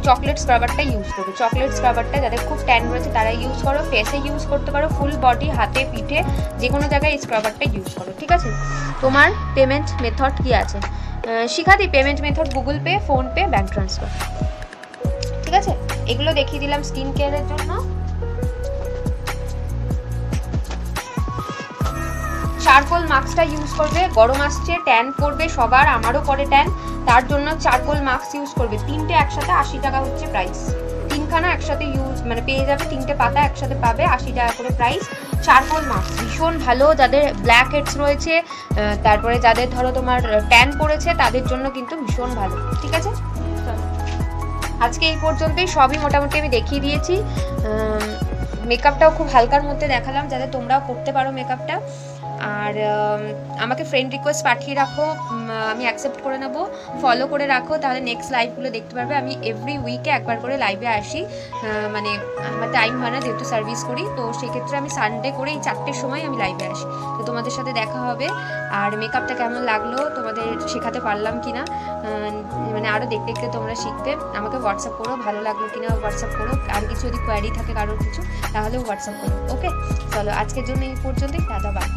চকলেট স্ক্রাবারটা ইউজ করবে। চকলেট স্ক্রাবারটা যাদের খুব ট্যান রয়েছে তারা ইউজ করো, ফেসে ইউজ করতে পারো, ফুল বডি, হাতে, পিঠে, যে কোনো জায়গায় এই স্ক্রাবারটা ইউজ করো, ঠিক আছে। তোমার পেমেন্ট মেথড কী আছে শিখাদি? Payment method Google Pay, PhonePe, bank transfer, ঠিক আছে। এগুলো দেখিয়ে দিলাম স্কিন কেয়ারের জন্য। চারকোল মাস্কটা ইউজ করবে, গরম আসছে, ট্যান পড়বে সবার, আমারও পরে ট্যান, তার জন্য চারকোল মাস্ক ইউজ করবে। 3টে একসাথে 80 টাকা হচ্ছে প্রাইস, 3খানা একসাথে ইউজ মানে পেয়ে যাবে, 3টে পাতা একসাথে পাবে, 80 টাকা করে প্রাইস। চারকোল মাস্ক ভীষণ ভালো, যাদের ব্ল্যাক হেডস রয়েছে, তারপরে যাদের ধরো তোমার ট্যান পড়েছে তাদের জন্য কিন্তু ভীষণ ভালো, ঠিক আছে। আজকে এই পর্যন্তই, সবই মোটামুটি আমি দেখিয়ে দিয়েছি। মেকআপটাও খুব হালকার মধ্যে দেখালাম যাতে তোমরাও করতে পারো মেকআপটা। আর আমাকে ফ্রেন্ড রিকোয়েস্ট পাঠিয়ে রাখো, আমি অ্যাকসেপ্ট করে নেবো। ফলো করে রাখো, তাহলে নেক্সট লাইভগুলো দেখতে পারবে। আমি এভরি উইকে একবার করে লাইভে আসি, মানে আমার টাইম হয় না যেহেতু সার্ভিস করি, তো সেক্ষেত্রে আমি সানডে করে এই 4টের সময় আমি লাইভে আসি, তো তোমাদের সাথে দেখা হবে। আর মেকআপটা কেমন লাগলো, তোমাদের শেখাতে পারলাম কি না, মানে আরও দেখতে দেখতে তোমরা শিখবে। আমাকে হোয়াটসঅ্যাপ করো, ভালো লাগলো কিনা হোয়াটসঅ্যাপ করো। আর কিছু যদি কোয়ারি থাকে কারোর কিছু, তাহলে হোয়াটসঅ্যাপ করো, ওকে। চলো আজকের জন্য এই পর্যন্তই, দাদা বাই।